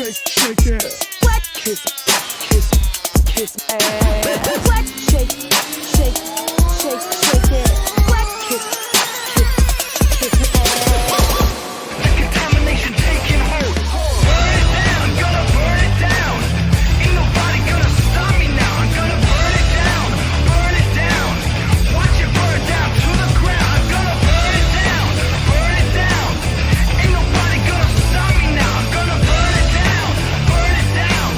shake it. What? Kiss, kiss, kiss ass. What? Shake, shake, shake, shake it. What? Kiss, kiss, kiss ass. Contamination taking hold. Burn it down, I'm gonna burn it down. Ain't nobody gonna stop me now. I'm gonna burn it down, burn it down. Watch it burn down to the ground. I'm gonna burn it down, burn it down. Ain't nobody gonna stop me now. I'm gonna burn it down, burn it down.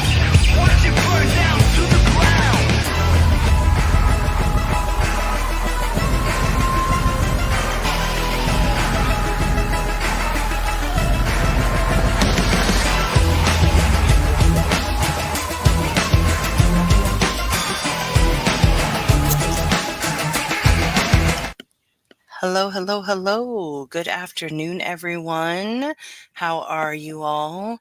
Watch it burn down to the ground. Hello, hello, hello. Good afternoon, everyone. How are you all?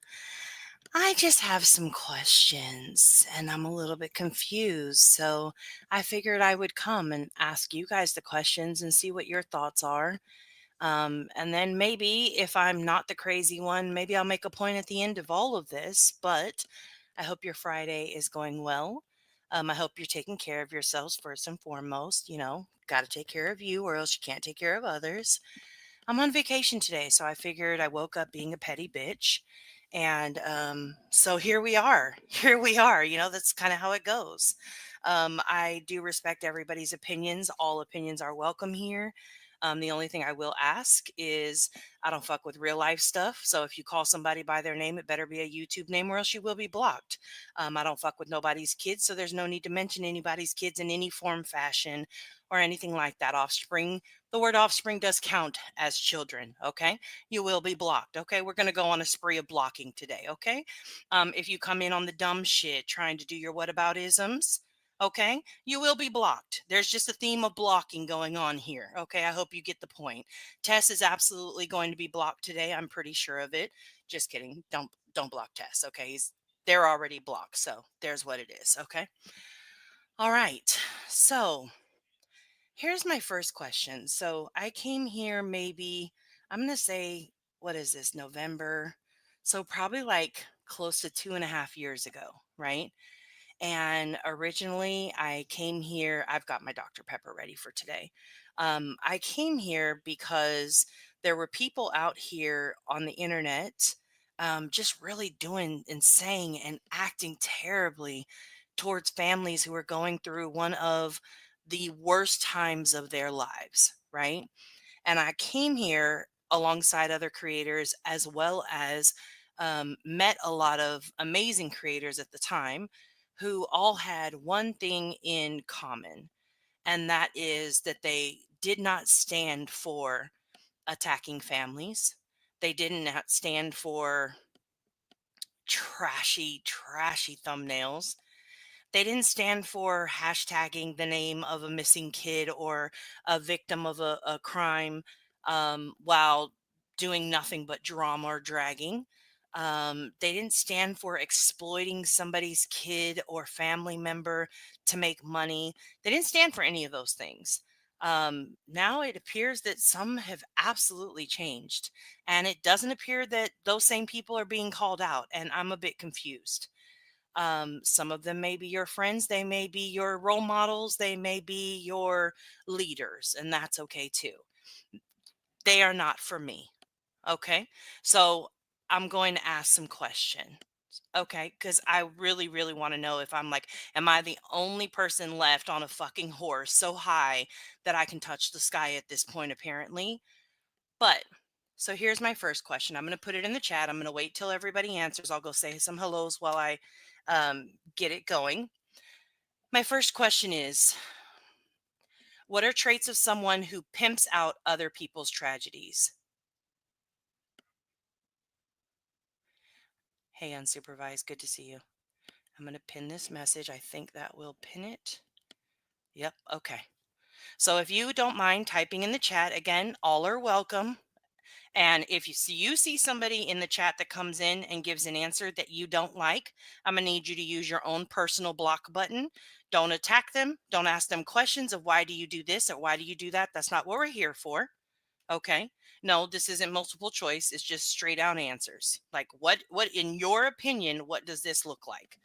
I just have some questions and I'm a little bit confused. So I figured I would come and ask you guys the questions and see what your thoughts are. And then maybe if I'm not the crazy one, maybe I'll make a point at the end of all of this. But I hope your Friday is going well. I hope you're taking care of yourselves first and foremost. Got to take care of you or else you can't take care of others. I'm on vacation today, so I figured I woke up being a petty bitch. And so here we are. Here we are. That's kind of how it goes. I do respect everybody's opinions. All opinions are welcome here. The only thing I will ask is I don't fuck with real life stuff. So if you call somebody by their name, it better be a YouTube name or else you will be blocked. I don't fuck with nobody's kids. So there's no need to mention anybody's kids in any form, fashion, or anything like that. Offspring, the word offspring does count as children. Okay. You will be blocked. Okay. We're going to go on a spree of blocking today. Okay. If you come in on the dumb shit trying to do your whataboutisms, okay, you will be blocked. There's just a theme of blocking going on here. Okay, I hope you get the point. Tess is absolutely going to be blocked today. I'm pretty sure of it. Just kidding. Don't block Tess. Okay, they're already blocked. So there's what it is. Okay. All right. So here's my first question. So I came here maybe, I'm going to say, what is this, November? So probably like close to 2.5 years ago, right? And originally, I came here. I've got my Dr. Pepper ready for today. I came here because there were people out here on the internet just really doing and saying and acting terribly towards families who are going through one of the worst times of their lives, right? And I came here alongside other creators as well as met a lot of amazing creators at the time who all had one thing in common, and that is that they did not stand for attacking families. They did not stand for trashy thumbnails. They didn't stand for hashtagging the name of a missing kid or a victim of a crime while doing nothing but drama or dragging. They didn't stand for exploiting somebody's kid or family member to make money. They didn't stand for any of those things. Now it appears that some have absolutely changed, and it doesn't appear that those same people are being called out, and I'm a bit confused. Some of them may be your friends, they may be your role models, they may be your leaders, and that's okay too. They are not for me. Okay. So I'm going to ask some questions. Okay. Because I really, really want to know if I'm like, am I the only person left on a fucking horse so high that I can touch the sky at this point, apparently? But so here's my first question. I'm going to put it in the chat. I'm going to wait till everybody answers. I'll go say some hellos while I get it going. My first question is, what are traits of someone who pimps out other people's tragedies? Hey, unsupervised, good to see you. I'm going to pin this message. I think that will pin it. Yep, okay. So if you don't mind typing in the chat, again, all are welcome. And if you see somebody in the chat that comes in and gives an answer that you don't like, I'm going to need you to use your own personal block button. Don't attack them. Don't ask them questions of why do you do this or why do you do that. That's not what we're here for. Okay. No, this isn't multiple choice. It's just straight out answers. Like what in your opinion, what does this look like?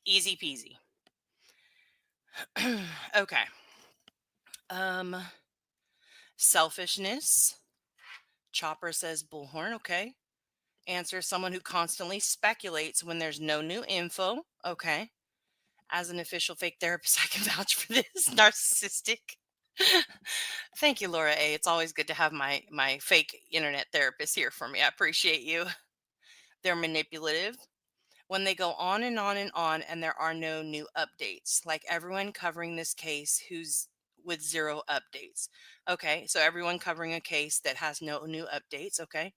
Easy peasy. Okay. Um Selfishness. Chopper says bullhorn. Okay. Answer: someone who constantly speculates when there's no new info. Okay. As an official fake therapist, I can vouch for this. Narcissistic. Thank you, Laura A. It's always good to have my fake internet therapist here for me. I appreciate you. They're manipulative. When they go on and on and on and there are no new updates, like everyone covering this case who's with zero updates. Okay, so everyone covering a case that has no new updates. Okay,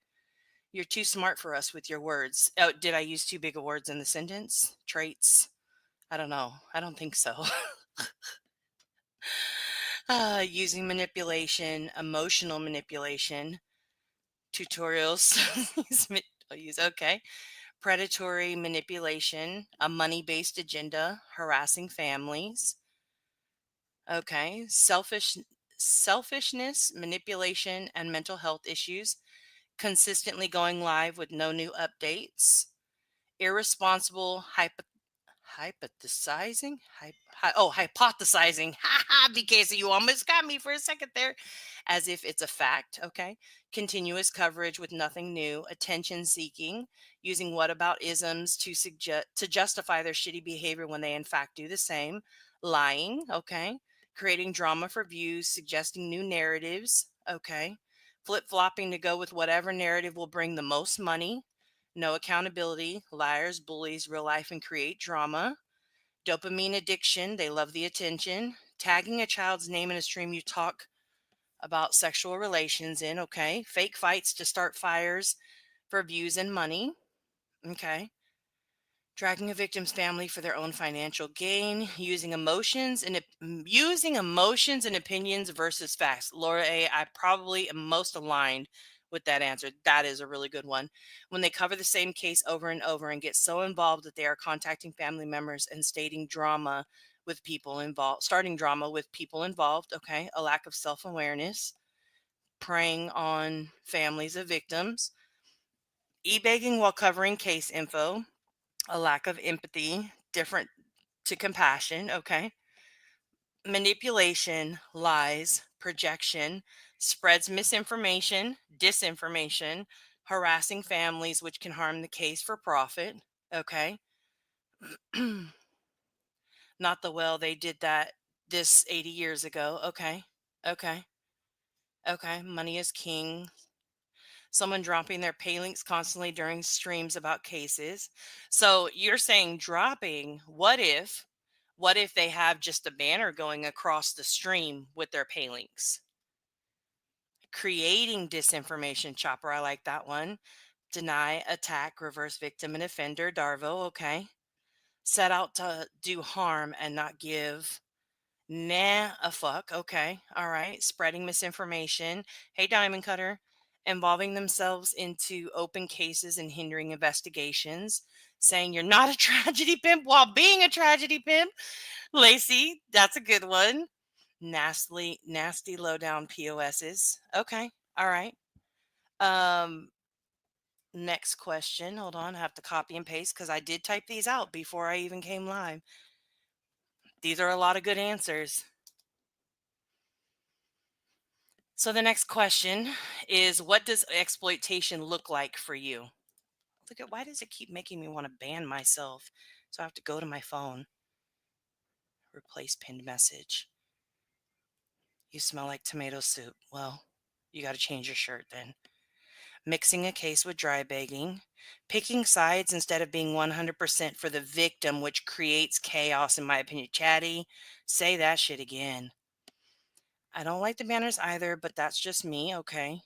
you're too smart for us with your words. Oh, did I use too big of words in the sentence? Traits? I don't know. I don't think so. Using manipulation, emotional manipulation, tutorials. I'll use okay. Predatory manipulation, a money based agenda, harassing families. Okay. Selfishness, manipulation, and mental health issues, consistently going live with no new updates. Irresponsible hypothesizing. Hypothesizing. Ha ha, BK, you almost got me for a second there. As if it's a fact. Okay. Continuous coverage with nothing new. Attention seeking, using what about isms to justify their shitty behavior when they in fact do the same. Lying. Okay. Creating drama for views, suggesting new narratives. Okay. Flip flopping to go with whatever narrative will bring the most money. No accountability, liars, bullies, real life, and create drama. Dopamine addiction, they love the attention. Tagging a child's name in a stream you talk about sexual relations in. Okay. Fake fights to start fires for views and money. Okay. Dragging a victim's family for their own financial gain, using emotions and opinions versus facts. Laura A, I probably am most aligned with that answer. That is a really good one. When they cover the same case over and over and get so involved that they are contacting family members and starting drama with people involved. Okay. A lack of self-awareness, preying on families of victims, e-begging while covering case info, a lack of empathy, different to compassion. Okay. Manipulation, lies, projection, spreads misinformation, disinformation, harassing families, which can harm the case for profit. Okay. Not the well, they did this 80 years ago. Okay. Okay. Okay. Money is king. Someone dropping their pay links constantly during streams about cases. So you're saying dropping, what if they have just a banner going across the stream with their pay links? Creating disinformation, Chopper, I like that one. Deny, attack, reverse victim and offender, Darvo, okay. Set out to do harm and not give. Nah, a fuck. Okay. All right. Spreading misinformation. Hey, Diamond Cutter. Involving themselves into open cases and hindering investigations. Saying you're not a tragedy pimp while being a tragedy pimp. Lacey, that's a good one. Nasty low down POSs. Okay. All right. Um, Next question. Hold on. I have to copy and paste because I did type these out before I even came live. These are a lot of good answers. So the next question is, what does exploitation look like for you? Look at, why does it keep making me want to ban myself? So I have to go to my phone. Replace pinned message. You smell like tomato soup. Well, you got to change your shirt then. Mixing a case with dry begging. Picking sides instead of being 100% for the victim, which creates chaos, in my opinion. Chatty, say that shit again. I don't like the banners either, but that's just me. Okay.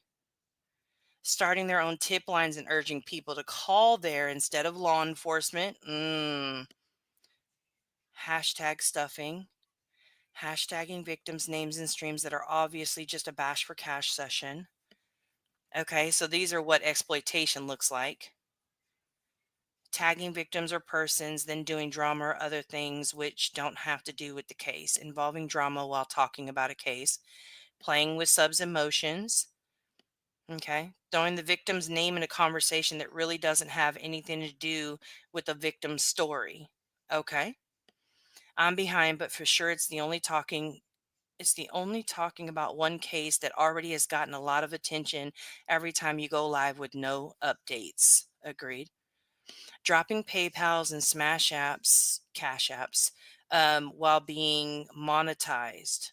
Starting their own tip lines and urging people to call there instead of law enforcement. Hashtag stuffing. Hashtagging victims' names in streams that are obviously just a bash for cash session. Okay, so these are what exploitation looks like. Tagging victims or persons, then doing drama or other things which don't have to do with the case. Involving drama while talking about a case. playing with subs' emotions, okay, throwing the victim's name in a conversation that really doesn't have anything to do with the victim's story, okay. I'm behind, but for sure it's the only talking about one case that already has gotten a lot of attention every time you go live with no updates. Agreed. Dropping PayPals and Smash apps, Cash apps, while being monetized.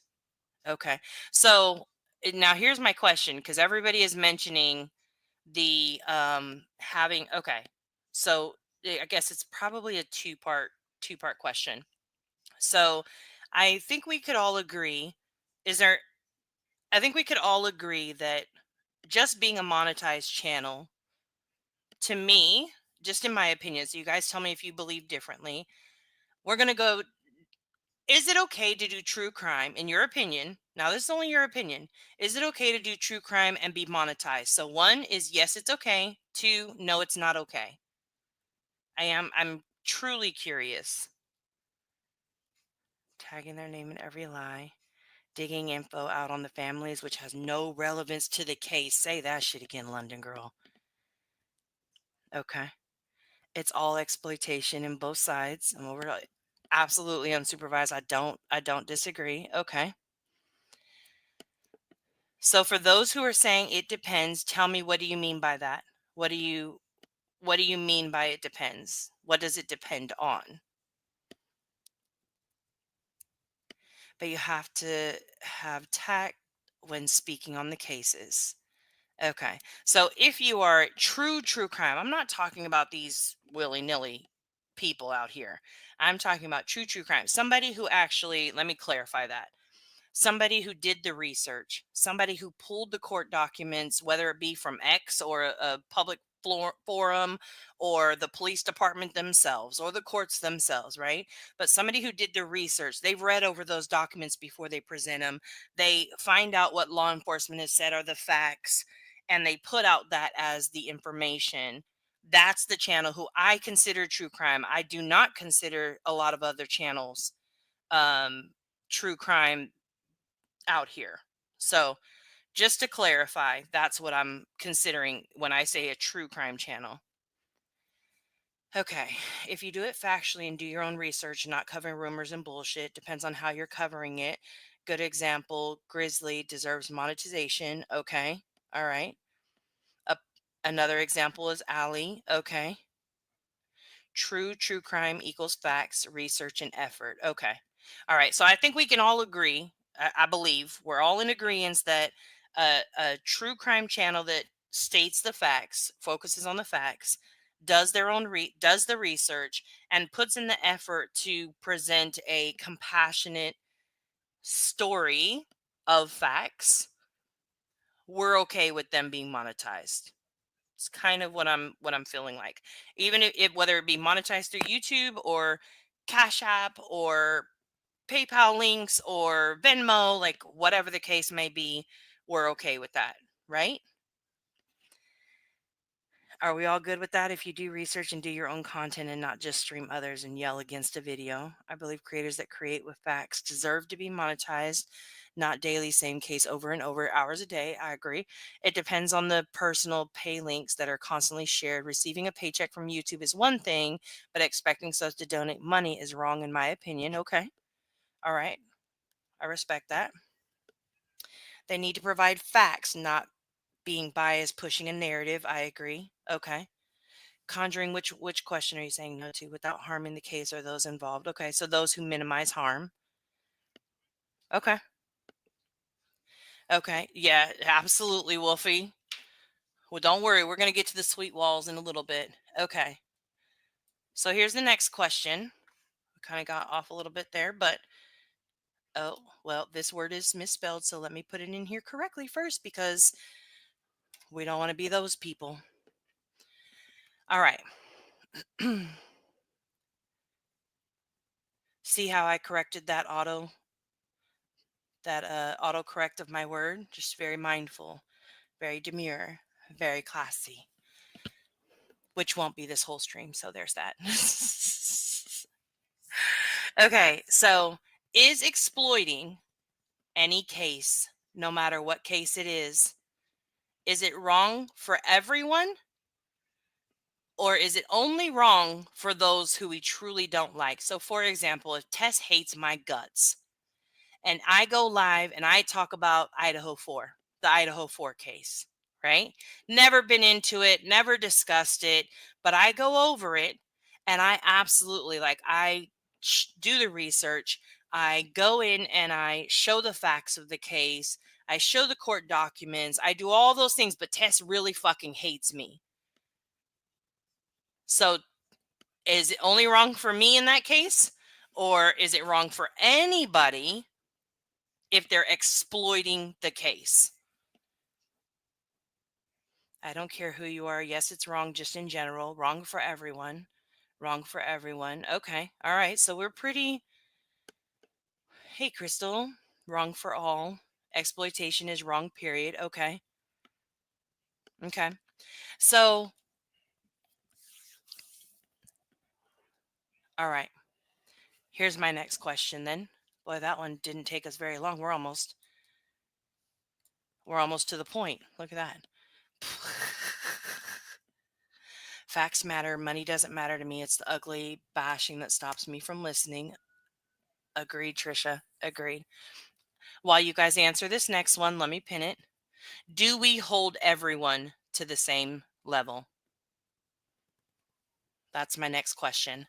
Okay. So now here's my question, because everybody is mentioning the having. Okay. So I guess it's probably a two part question. So I think we could all agree. Is there I think we could all agree that just being a monetized channel, to me, just in my opinion, so you guys tell me if you believe differently, we're going to go. Is it okay to do true crime, in your opinion? Now, this is only your opinion. Is it okay to do true crime and be monetized? So, one is yes, it's okay. Two, no, it's not okay. I'm truly curious. Tagging their name in every lie, digging info out on the families, which has no relevance to the case. Say that shit again, London girl. Okay. It's all exploitation in both sides. I'm over absolutely unsupervised. I don't disagree. Okay. So for those who are saying it depends, tell me, what do you mean by that? What do you mean by it depends? What does it depend on? But you have to have tact when speaking on the cases. Okay. So if you are true crime, I'm not talking about these willy-nilly people out here. I'm talking about true crime. Somebody who actually, let me clarify that. Somebody who did the research, somebody who pulled the court documents, whether it be from X or a public forum or the police department themselves or the courts themselves, right? But somebody who did the research, they've read over those documents before they present them. They find out what law enforcement has said are the facts, and they put out that as the information. That's the channel who I consider true crime. I do not consider a lot of other channels true crime out here. So, just to clarify, that's what I'm considering when I say a true crime channel. Okay, if you do it factually and do your own research, not covering rumors and bullshit, depends on how you're covering it. Good example, Grizzly deserves monetization. Okay, all right. Uh, Another example is Allie. Okay. True crime equals facts, research, and effort. Okay. All right. So I think we can all agree. I believe we're all in agreement that a true crime channel that states the facts, focuses on the facts, does the research, and puts in the effort to present a compassionate story of facts. We're okay with them being monetized. It's kind of what I'm feeling like. Even if whether it be monetized through YouTube or Cash App or PayPal links or Venmo, like whatever the case may be, we're okay with that, right? Are we all good with that? If you do research and do your own content and not just stream others and yell against a video, I believe creators that create with facts deserve to be monetized, not daily, same case over and over, hours a day. I agree. It depends on the personal pay links that are constantly shared. Receiving a paycheck from YouTube is one thing, but expecting subs to donate money is wrong, in my opinion. Okay. All right. I respect that. They need to provide facts, not being biased, pushing a narrative. I agree. Okay. Conjuring, which question are you saying no to? Without harming the case or those involved. Okay, so those who minimize harm. Okay. Okay. Yeah, absolutely, Wolfie. Well, don't worry. We're going to get to the sweet walls in a little bit. Okay. So here's the next question. We kind of got off a little bit there, but oh, well, this word is misspelled. So let me put it in here correctly first, because we don't want to be those people. All right. See how I corrected that autocorrect of my word? Just very mindful, very demure, very classy, which won't be this whole stream. So there's that. Okay. So is exploiting any case no matter what case it is. Is it wrong for everyone? Or is it only wrong for those who we truly don't like? So, for example, if Tess hates my guts and I go live and I talk about Idaho 4, the Idaho 4 case, right? Never been into it, never discussed it, but I go over it and I absolutely I do the research. I go in and I show the facts of the case. I show the court documents. I do all those things, but Tess really fucking hates me. So is it only wrong for me in that case? Or is it wrong for anybody if they're exploiting the case? I don't care who you are. Yes, it's wrong just in general. Wrong for everyone. Wrong for everyone. Okay. All right. So we're pretty. Hey, Crystal. Wrong for all. Exploitation is wrong, period. Okay. Okay. So, all right. Here's my next question then. Boy, that one didn't take us very long. We're almost to the point. Look at that. Facts matter. Money doesn't matter to me. It's the ugly bashing that stops me from listening. Agreed, Trisha. Agreed. While you guys answer this next one, let me pin it. Do we hold everyone to the same level? That's my next question.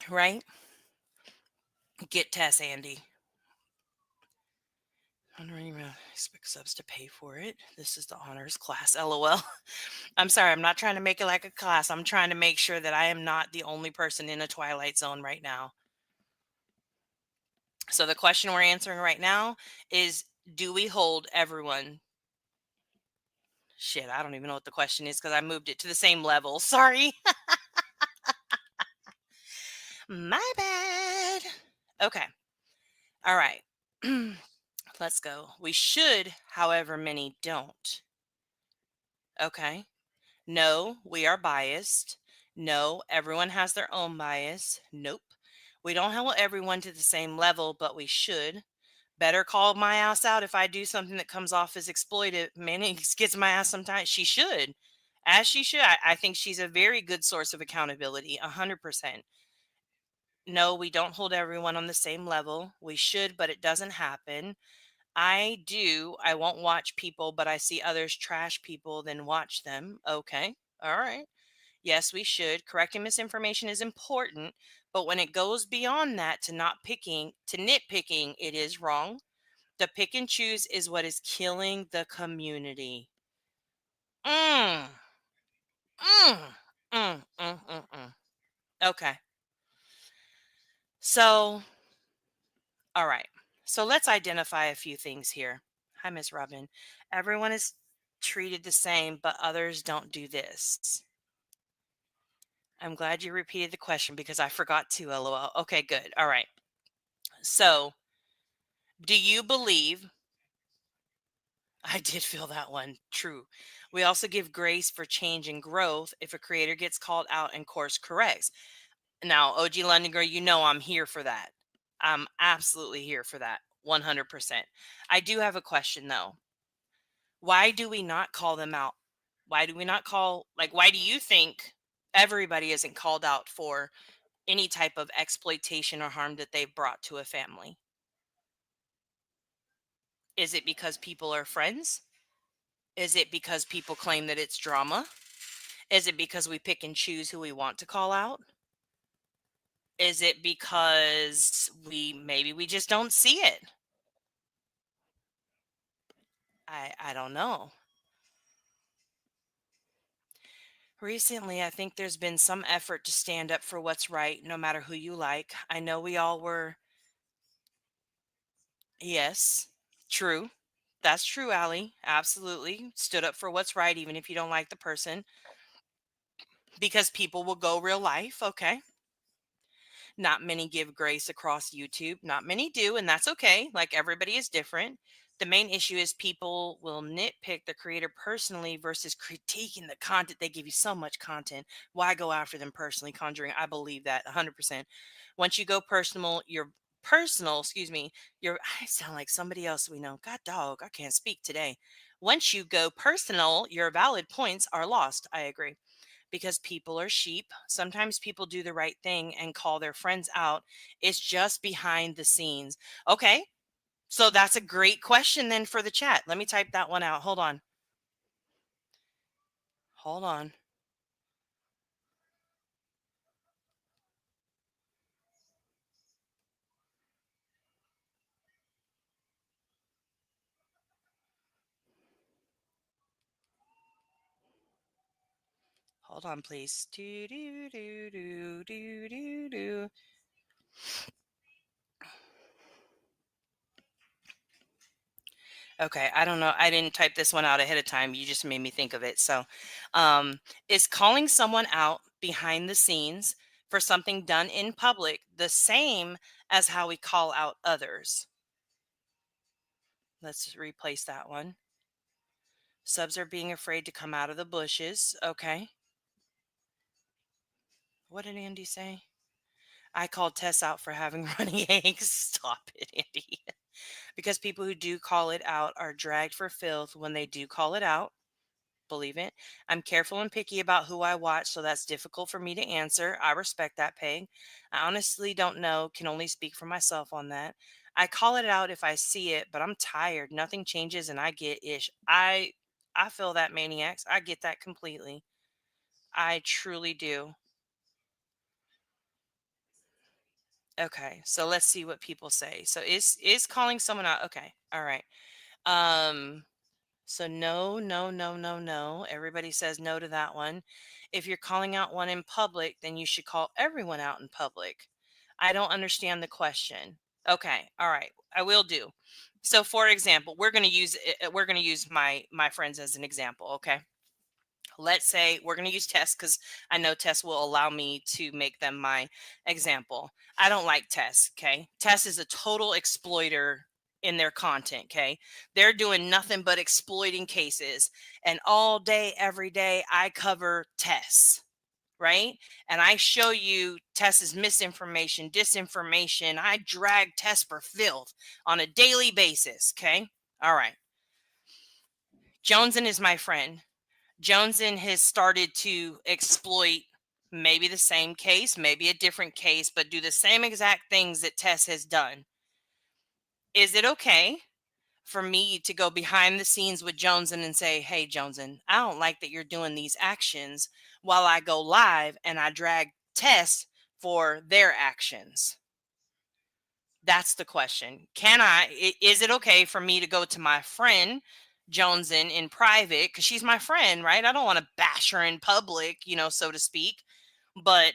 Right? Get Tess, Andy. I don't even expect subs to pay for it. This is the honors class. LOL. I'm sorry. I'm not trying to make it like a class. I'm trying to make sure that I am not the only person in a twilight zone right now. So the question we're answering right now is, do we hold everyone? Shit, I don't even know what the question is because I moved it to the same level. Sorry. My bad. Okay. All right. Let's go. We should, however, many don't. Okay. No, we are biased. No, everyone has their own bias. Nope. We don't hold everyone to the same level, but we should. Better call my ass out if I do something that comes off as exploitive. Manny gets my ass sometimes. She should. As she should. I think she's a very good source of accountability. 100%. No, we don't hold everyone on the same level. We should, but it doesn't happen. I do. I won't watch people, but I see others trash people, then watch them. Okay. All right. Yes, we should. Correcting misinformation is important, but when it goes beyond that to nitpicking, it is wrong. The pick and choose is what is killing the community. Mm, mm, mm. Okay. So, all right. So let's identify a few things here. Hi, Miss Robin. Everyone is treated the same, but others don't do this. I'm glad you repeated the question because I forgot to, LOL. Okay, good. All right. So, do you believe? I did feel that one. True. We also give grace for change and growth if a creator gets called out and course corrects. Now, OG London Girl, you know I'm here for that. I'm absolutely here for that. 100%. I do have a question though. Why do we not call them out? Why do we not why do you think everybody isn't called out for any type of exploitation or harm that they've brought to a family? Is it because people are friends? Is it because people claim that it's drama? Is it because we pick and choose who we want to call out? Is it because we just don't see it? I don't know. Recently, I think there's been some effort to stand up for what's right, no matter who you like. I know we all were. Yes, true. That's true, Allie. Absolutely. Stood up for what's right, even if you don't like the person, because people will go real life. Okay. Not many give grace across YouTube. Not many do, and that's okay. Like everybody is different. The main issue is people will nitpick the creator personally versus critiquing the content. They give you so much content. Why go after them personally? Conjuring, I believe that 100%. Once you go personal, your personal, excuse me, your I sound like somebody else we know. God dog, I can't speak today. Once you go personal, your valid points are lost. I agree. Because people are sheep. Sometimes people do the right thing and call their friends out. It's just behind the scenes. Okay, so that's a great question then for the chat. Let me type that one out. Hold on. Hold on. Hold on, please. Do, do, do, do, do, do, do. Okay, I don't know. I didn't type this one out ahead of time. You just made me think of it. So, um, is calling someone out behind the scenes for something done in public the same as how we call out others? Let's replace that one. Subs are being afraid to come out of the bushes. Okay. What did Andy say? I called Tess out for having runny eggs. Stop it, Andy. Because people who do call it out are dragged for filth when they do call it out. Believe it. I'm careful and picky about who I watch, so that's difficult for me to answer. I respect that, Peg. I honestly don't know, can only speak for myself on that. I call it out if I see it, but I'm tired. Nothing changes and I get ish. I feel that, maniacs. I get that completely. I truly do. Okay, so let's see what people say. So is calling someone out? Okay, all right. Um, so no, no, no, no, no. Everybody says no to that one. If you're calling out one in public, then you should call everyone out in public. I don't understand the question. Okay, all right. I will do. So for example, we're going to use my friends as an example, okay? Let's say we're going to use Tess because I know Tess will allow me to make them my example. I don't like Tess. Okay. Tess is a total exploiter in their content. Okay. They're doing nothing but exploiting cases. And all day, every day, I cover Tess. Right. And I show you Tess's misinformation, disinformation. I drag Tess for filth on a daily basis. Okay. All right. Joneson is my friend. Joneson has started to exploit maybe the same case, maybe a different case, but do the same exact things that Tess has done. Is it okay for me to go behind the scenes with Joneson and say, hey, Joneson, I don't like that you're doing these actions while I go live and I drag Tess for their actions? That's the question. Is it okay for me to go to my friend Joneson in private? Because she's my friend, right? I don't want to bash her in public, so to speak. But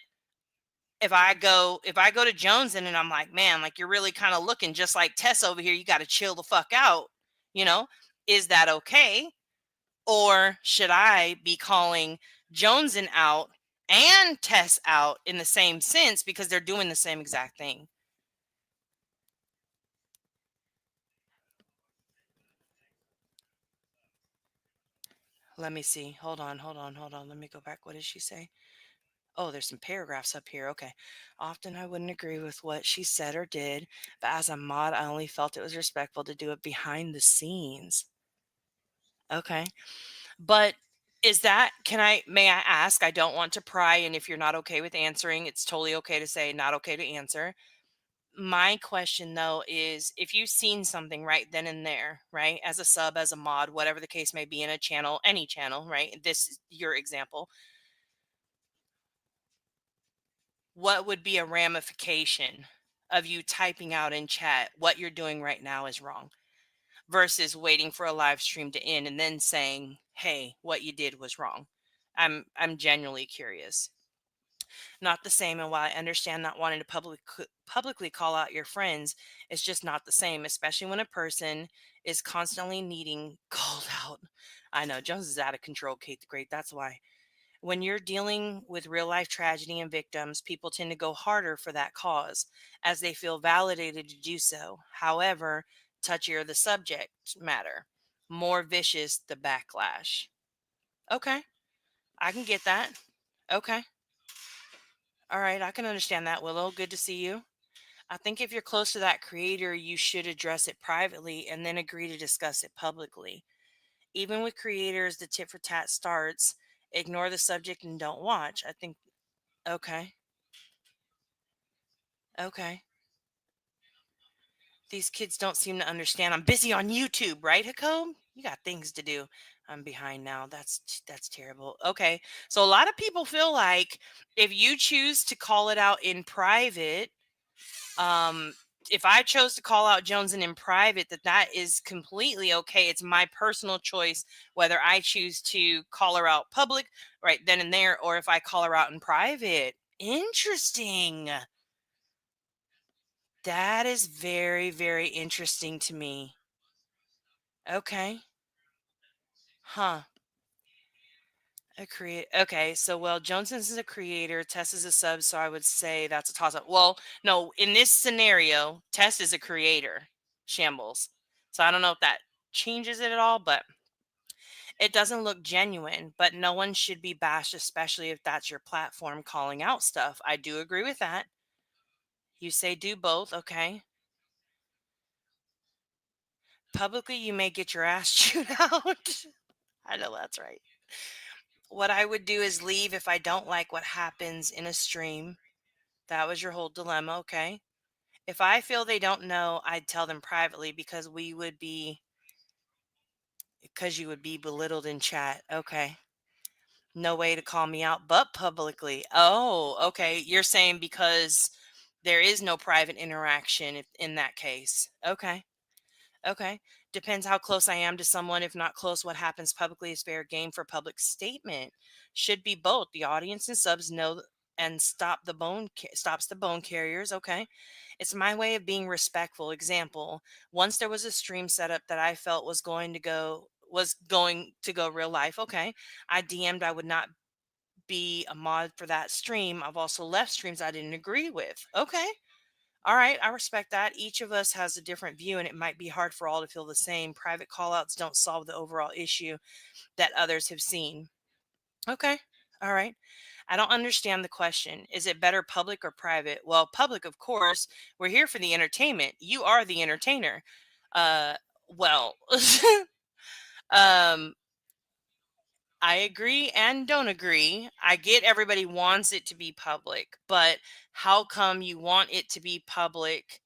if I go to Joneson and I'm like, man, like you're really kind of looking just like Tess over here, you got to chill the fuck out, you know, is that okay? Or should I be calling Joneson out and Tess out in the same sense because they're doing the same exact thing? Let me see. Hold on, hold on, hold on. Let me go back. What did she say? Oh, there's some paragraphs up here. Okay. Often I wouldn't agree with what she said or did, but as a mod, I only felt it was respectful to do it behind the scenes. Okay. But may I ask? I don't want to pry. And if you're not okay with answering, it's totally okay to say not okay to answer. My question though is if you've seen something right then and there, right, as a sub, as a mod, whatever the case may be in a channel, any channel, right, this is your example, what would be a ramification of you typing out in chat what you're doing right now is wrong versus waiting for a live stream to end and then saying, hey, what you did was wrong? I'm genuinely curious. Not the same. And while I understand not wanting to publicly call out your friends, it's just not the same, especially when a person is constantly needing called out. I know Jones is out of control, Kate the Great. That's why. When you're dealing with real life tragedy and victims, people tend to go harder for that cause as they feel validated to do so. However, touchier the subject matter, more vicious the backlash. Okay, I can get that. Okay, all right, I can understand that, Willow. Good to see you. I think if you're close to that creator, you should address it privately and then agree to discuss it publicly. Even with creators, the tit for tat starts, ignore the subject and don't watch. I think, okay, okay. These kids don't seem to understand. I'm busy on YouTube, right, Hakob? You got things to do. I'm behind now. That's terrible. Okay. So a lot of people feel like if you choose to call it out in private, um if I chose to call out Joneson in private, that is completely okay. It's my personal choice whether I choose to call her out public right then and there or if I call her out in private. Interesting. That is very, very interesting to me. Okay. Huh. A create. Okay. So, well, Johnson's is a creator. Tess is a sub. So I would say that's a toss up. Well, no, in this scenario, Tess is a creator. Shambles. So I don't know if that changes it at all, but it doesn't look genuine. But no one should be bashed, especially if that's your platform calling out stuff. I do agree with that. You say do both. Okay. Publicly, you may get your ass chewed out. I know that's right. What I would do is leave if I don't like what happens in a stream. That was your whole dilemma, okay? If I feel they don't know, I'd tell them privately because you would be belittled in chat. Okay. No way to call me out but publicly. Oh, okay. You're saying because there is no private interaction in that case. Okay. Okay. Depends how close I am to someone. If not close, what happens publicly is fair game for public statement. Should be both. The audience and subs know and stops the bone carriers. Okay. It's my way of being respectful. Example, once there was a stream setup that I felt was going to go real life. Okay. I DM'd I would not be a mod for that stream. I've also left streams I didn't agree with. Okay. All right, I respect that. Each of us has a different view, and it might be hard for all to feel the same. Private callouts don't solve the overall issue that others have seen. Okay, all right. I don't understand the question. Is it better public or private? Well, public, of course. We're here for the entertainment. You are the entertainer. Uh, well, um, I agree and don't agree. I get everybody wants it to be public, but how come you want it to be public?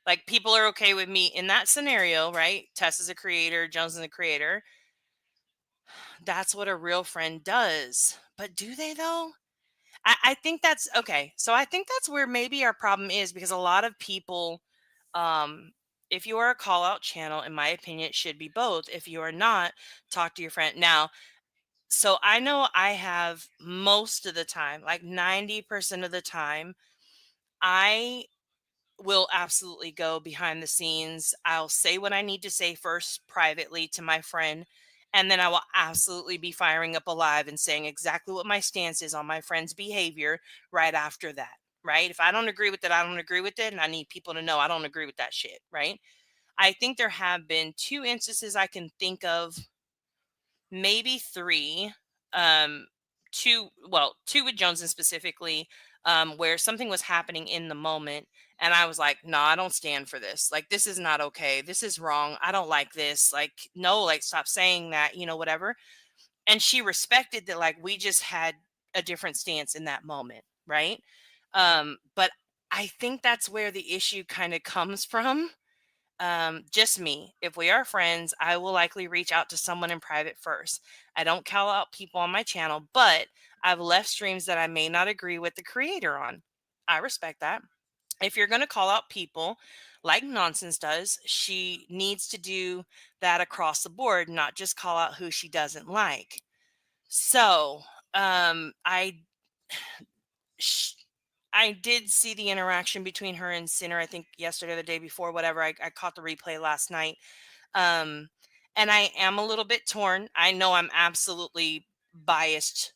Like people are okay with me in that scenario, right? Tess is a creator, Jones is a creator. That's what a real friend does. But do they though? I think that's okay. So I think that's where maybe our problem is because a lot of people, if you are a call out channel, in my opinion, it should be both. If you are not, talk to your friend. Now, so I know I have most of the time, like 90% of the time, I will absolutely go behind the scenes. I'll say what I need to say first privately to my friend, and then I will absolutely be firing up a live and saying exactly what my stance is on my friend's behavior right after that. Right? If I don't agree with it, I don't agree with it, and I need people to know I don't agree with that shit. Right? I think there have been two instances I can think of, maybe three. Um, two with Johnson specifically, where something was happening in the moment, and I was like, "No, I don't stand for this. Like, this is not okay. This is wrong. I don't like this. Like, no, like, stop saying that. Whatever." And she respected that. Like, we just had a different stance in that moment, right? But I think that's where the issue kind of comes from. Just me. If we are friends, I will likely reach out to someone in private first. I don't call out people on my channel, but I've left streams that I may not agree with the creator on. I respect that. If you're going to call out people like Nonsense does, she needs to do that across the board, not just call out who she doesn't like. So, I sh- I did see the interaction between her and Sinner, I think yesterday or the day before, whatever. I caught the replay last night. Um, and I am a little bit torn. I know I'm absolutely biased,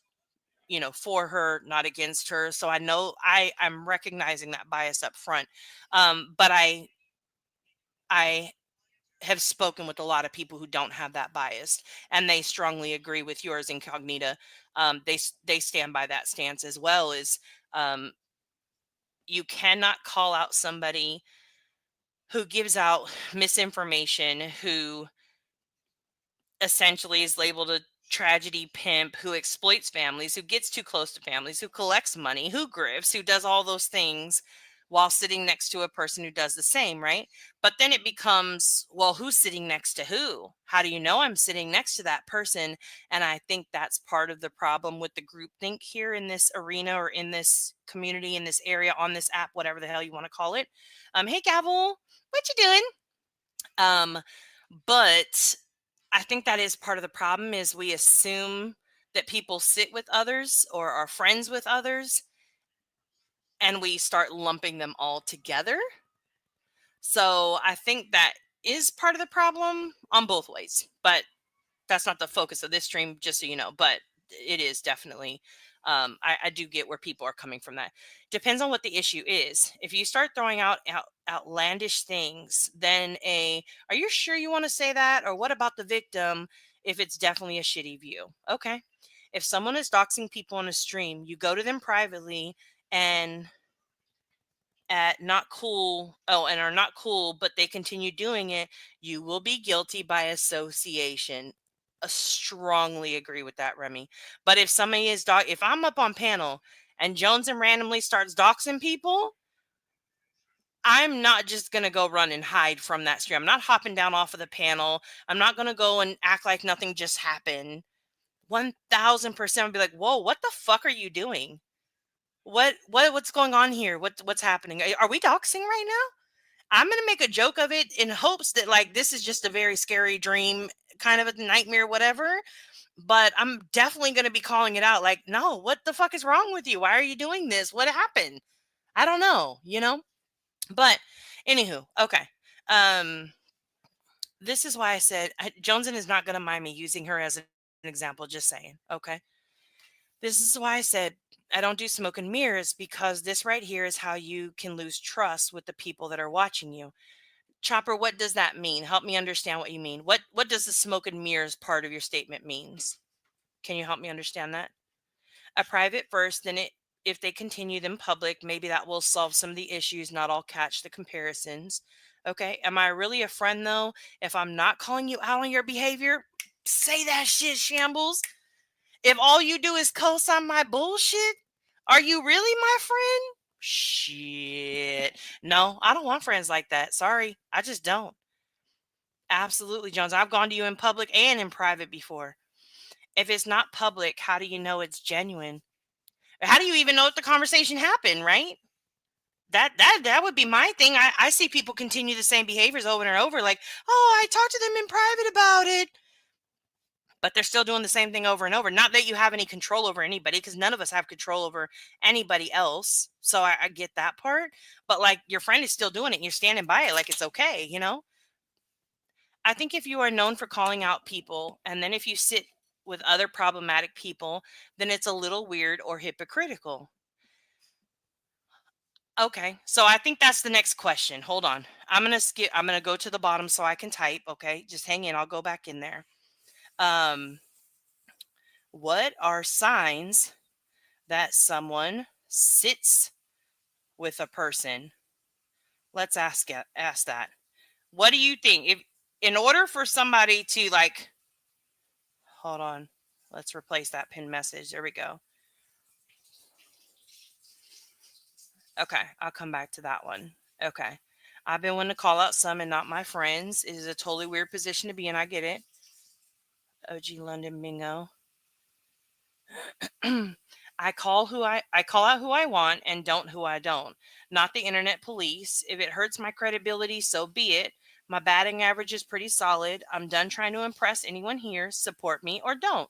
for her, not against her. So I know I'm recognizing that bias up front. But I have spoken with a lot of people who don't have that bias, and they strongly agree with yours, Incognita. They stand by that stance as well. Is um, you cannot call out somebody who gives out misinformation, who essentially is labeled a tragedy pimp, who exploits families, who gets too close to families, who collects money, who grifts, who does all those things while sitting next to a person who does the same, right? But then it becomes, well, who's sitting next to who? How do you know I'm sitting next to that person? And I think that's part of the problem with the groupthink here in this arena, or in this community, in this area, on this app, whatever the hell you want to call it. Hey, Gavel, what you doing? Um, but I think that is part of the problem, is we assume that people sit with others or are friends with others, and we start lumping them all together. So I think that is part of the problem on both ways. But that's not the focus of this stream, just so you know. But it is definitely, I do get where people are coming from. That depends on what the issue is. If you start throwing out outlandish things, then are you sure you want to say that? Or what about the victim? If it's definitely a shitty view, okay. If someone is doxing people on a stream, you go to them privately and at not cool, and are not cool, but they continue doing it, you will be guilty by association. I strongly agree with that, Remy. But if somebody is if I'm up on panel and Jones and randomly starts doxing people, I'm not just gonna go run and hide from that stream. I'm not hopping down off of the panel. I'm not gonna go and act like nothing just happened. 1000% would be like, whoa, what the fuck are you doing? What's going on here? What's happening? Are we doxing right now? I'm gonna make a joke of it in hopes that, like, this is just a very scary dream, kind of a nightmare, whatever. But I'm definitely gonna be calling it out. Like, no, what the fuck is wrong with you? Why are you doing this? What happened? I don't know. But anywho, okay. Um, this is why I said Joneson is not gonna mind me using her as an example. Just saying, okay. This is why I said I don't do smoke and mirrors, because this right here is how you can lose trust with the people that are watching you. Chopper, what does that mean? Help me understand what you mean. What does the smoke and mirrors part of your statement means? Can you help me understand that? A private first, then if they continue them public, maybe that will solve some of the issues. Not all catch the comparisons. Okay. Am I really a friend though? If I'm not calling you out on your behavior, say that shit, Shambles. If all you do is co-sign my bullshit, are you really my friend? Shit. No, I don't want friends like that. Sorry. I just don't. Absolutely, Jones. I've gone to you in public and in private before. If it's not public, how do you know it's genuine? How do you even know if the conversation happened, right? That would be my thing. I see people continue the same behaviors over and over, like, oh, I talked to them in private about it. But they're still doing the same thing over and over. Not that you have any control over anybody, because none of us have control over anybody else. So I get that part. But like, your friend is still doing it and you're standing by it like it's okay. I think if you are known for calling out people, and then if you sit with other problematic people, then it's a little weird or hypocritical. Okay. So I think that's the next question. Hold on. I'm going to go to the bottom so I can type. Okay. Just hang in. I'll go back in there. Um, what are signs that someone sits with a person? Let's ask that. What do you think? If in order for somebody to, like, hold on, let's replace that pinned message. There we go. Okay, I'll come back to that one. Okay. I've been wanting to call out some and not my friends. It is a totally weird position to be in. I get it. OG London Mingo. I call out who I want and don't who I don't. Not the internet police. If it hurts my credibility, so be it. My batting average is pretty solid. I'm done trying to impress anyone here. Support me or don't.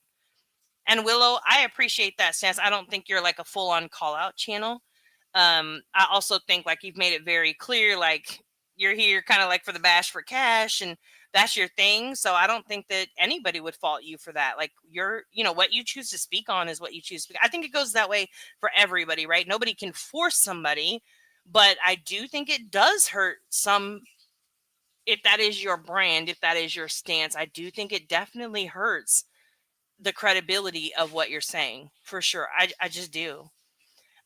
And Willow, I appreciate that stance. I don't think you're like a full-on call-out channel. I also think, like, you've made it very clear, like, you're here kind of like for the bash for cash, and that's your thing. So I don't think that anybody would fault you for that. Like, what you choose to speak on is what you choose to speak. I think it goes that way for everybody, right? Nobody can force somebody, but I do think it does hurt some if that is your brand, if that is your stance, I do think it definitely hurts the credibility of what you're saying, for sure. I just do.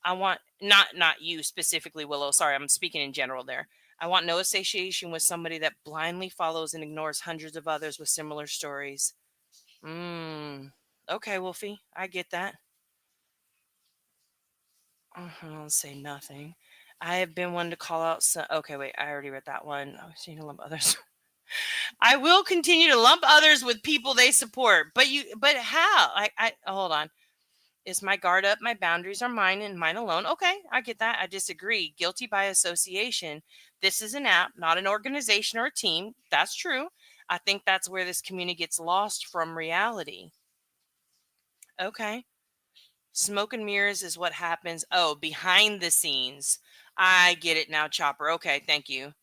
I want not you specifically, Willow. Sorry, I'm speaking in general there. I want no association with somebody that blindly follows and ignores hundreds of others with similar stories. Mm. Okay, Wolfie, I get that. I'll say nothing. I have been one to call out some. Okay, wait, I already read that one. I was seeing to lump others. I will continue to lump others with people they support, but how? Hold on. Is my guard up? My boundaries are mine and mine alone. Okay, I get that. I disagree. Guilty by association. This is an app, not an organization or a team. That's true. I think that's where this community gets lost from reality. Okay. Smoke and mirrors is what happens. Oh, behind the scenes. I get it now, Chopper. Okay, thank you.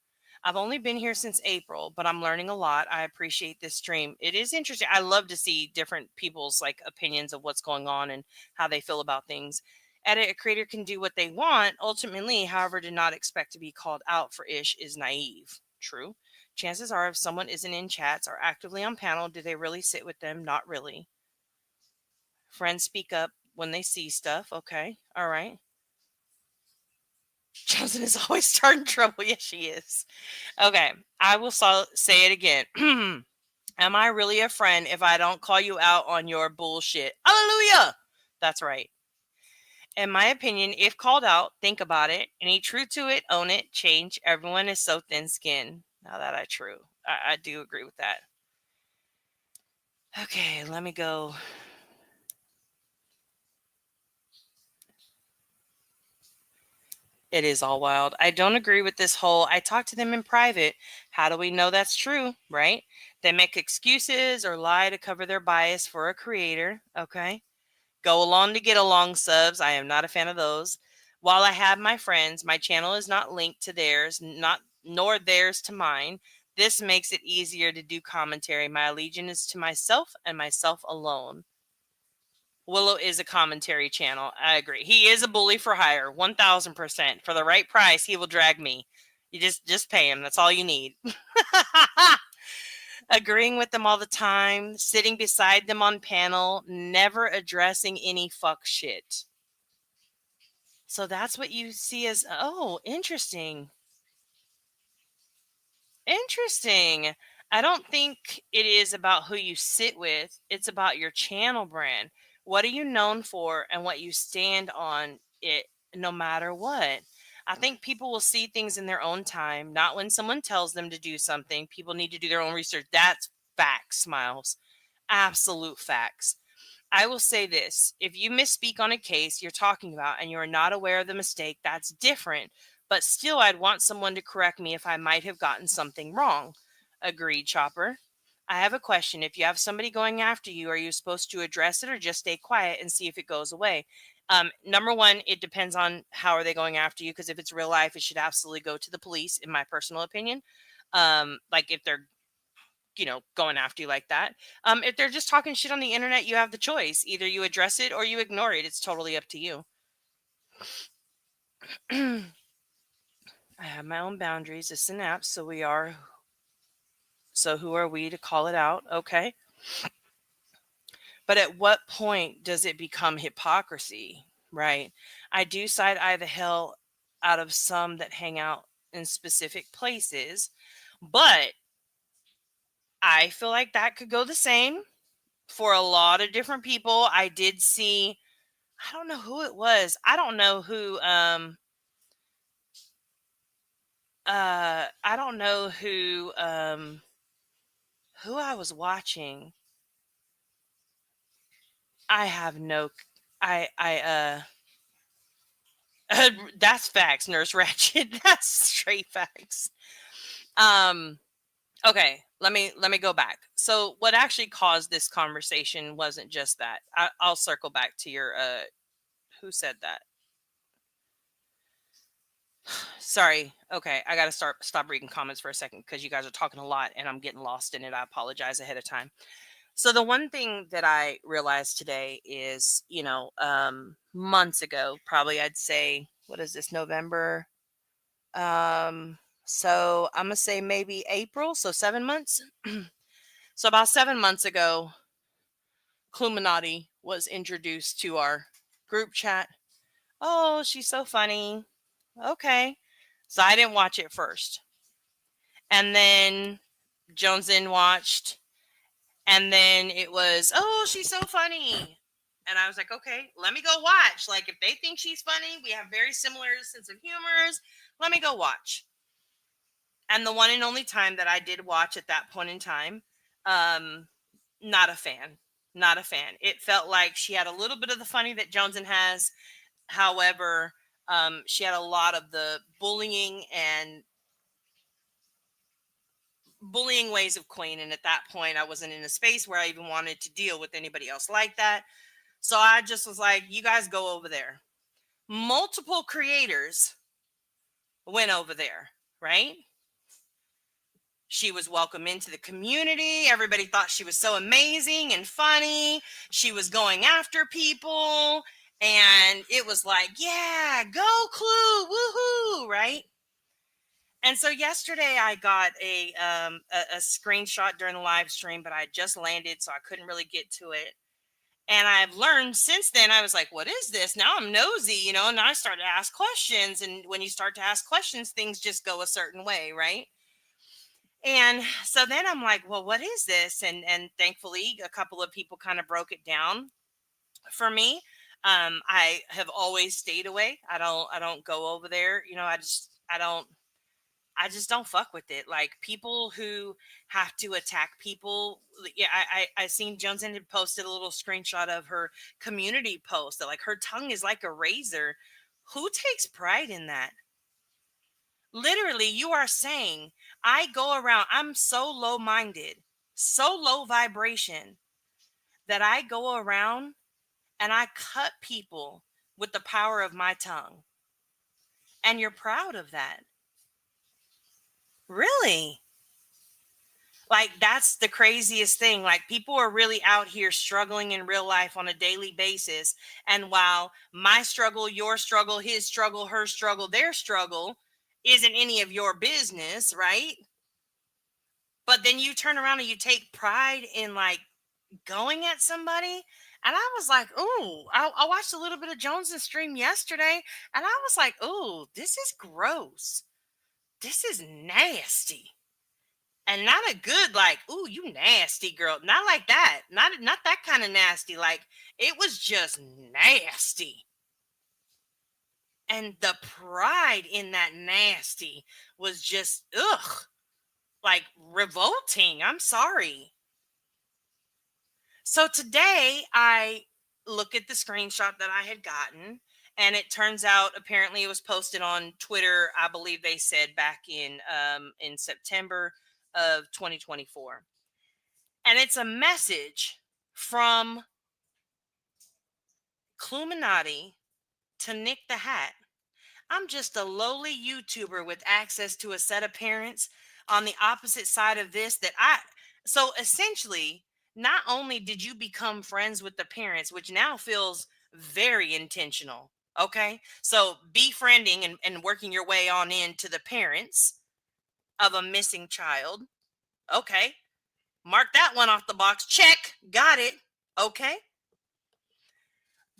I've only been here since April, but I'm learning a lot. I appreciate this stream. It is interesting. I love to see different people's like opinions of what's going on and how they feel about things. Edit, a creator can do what they want. Ultimately, however, to not expect to be called out for ish is naive. True. Chances are, if someone isn't in chats or actively on panel, do they really sit with them? Not really. Friends speak up when they see stuff. Okay. All right. Johnson is always starting trouble. Yes, she is. Okay. I will say it again. Am I really a friend if I don't call you out on your bullshit? Hallelujah. That's right. In my opinion, if called out, think about it. Any truth to it, own it, change. Everyone is so thin skinned. Now that I true. I do agree with that. Okay, let me go. It is all wild. I don't agree with this whole I talk to them in private. How do we know that's true, right? They make excuses or lie to cover their bias for a creator. Okay. Go along to get along subs. I am not a fan of those. While I have my friends, my channel is not linked to theirs, not nor theirs to mine. This makes it easier to do commentary. My allegiance is to myself and myself alone. Willow is a commentary channel. I agree. He is a bully for hire, 1000%. For the right price, he will drag me. You just pay him. That's all you need. Agreeing with them all the time, sitting beside them on panel, never addressing any fuck shit. So that's what you see as, oh, interesting. Interesting. I don't think it is about who you sit with. It's about your channel brand. What are you known for and what you stand on it no matter what. I think people will see things in their own time, not when someone tells them to do something. People need to do their own research. That's facts, Smiles. Absolute facts. I will say this. If you misspeak on a case you're talking about and you're not aware of the mistake, that's different. But still, I'd want someone to correct me if I might have gotten something wrong. Agreed, Chopper. I have a question. If you have somebody going after you, are you supposed to address it or just stay quiet and see if it goes away? Number one, it depends on how are they going after you. Because if it's real life, it should absolutely go to the police, in my personal opinion. Like if they're going after you like that. If they're just talking shit on the internet, you have the choice. Either you address it or you ignore it. It's totally up to you. I have my own boundaries. It's an app, so who are we to call it out? Okay. But at what point does it become hypocrisy? Right. I do side eye the hell out of some that hang out in specific places, but I feel like that could go the same for a lot of different people. I did see, I don't know who it was. I don't know I don't know who I was watching. I have no that's facts, Nurse Ratchet. That's straight facts. Um okay, let me go back. So what actually caused this conversation wasn't just that. I'll circle back to your who said that? Sorry. Okay, I got to stop reading comments for a second because you guys are talking a lot and I'm getting lost in it. I apologize ahead of time. So the one thing that I realized today is, months ago, probably I'd say, what is this, November? So I'm gonna say maybe April, so 7 months. So about 7 months ago, Cluminati was introduced to our group chat. Oh, she's so funny. Okay. So I didn't watch it first. And then Jones in watched. And then it was, oh, she's so funny. And I was like, okay, let me go watch. Like, if they think she's funny, we have very similar sense of humors. Let me go watch. And the one and only time that I did watch at that point in time, um, not a fan. Not a fan. It felt like she had a little bit of the funny that Joneson has. However, she had a lot of the bullying ways of Queen. And at that point, I wasn't in a space where I even wanted to deal with anybody else like that. So I just was like, you guys go over there. Multiple creators went over there, right? She was welcome into the community. Everybody thought she was so amazing and funny. She was going after people. And it was like, yeah, go Clue, woohoo, right? And so yesterday I got a screenshot during the live stream, but I just landed, so I couldn't really get to it. And I've learned since then, I was like, what is this? Now I'm nosy, and I started to ask questions. And when you start to ask questions, things just go a certain way, right? And so then I'm like, well, what is this? And thankfully, a couple of people kind of broke it down for me. I have always stayed away. I don't go over there. I just don't fuck with it. Like people who have to attack people. Yeah, I seen Jones had posted a little screenshot of her community post that like her tongue is like a razor. Who takes pride in that? Literally, you are saying I go around. I'm so low minded, so low vibration that I go around and I cut people with the power of my tongue. And you're proud of that. Really? Like that's the craziest thing. Like people are really out here struggling in real life on a daily basis. And while my struggle, your struggle, his struggle, her struggle, their struggle isn't any of your business, right? But then you turn around and you take pride in like going at somebody. And I was like, ooh, I watched a little bit of Jones's stream yesterday. And I was like, ooh, this is gross. This is nasty. And not a good like, ooh, you nasty girl. Not like that. Not that kind of nasty. Like it was just nasty. And the pride in that nasty was just ugh, like revolting. I'm sorry. So today I look at the screenshot that I had gotten, and it turns out apparently it was posted on Twitter. I believe they said back in September of 2024. And it's a message from Cluminati to Nick the Hat. I'm just a lowly YouTuber with access to a set of parents on the opposite side of this so essentially, not only did you become friends with the parents, which now feels very intentional. Okay. So befriending and working your way on into the parents of a missing child. Okay. Mark that one off the box. Check. Got it. Okay.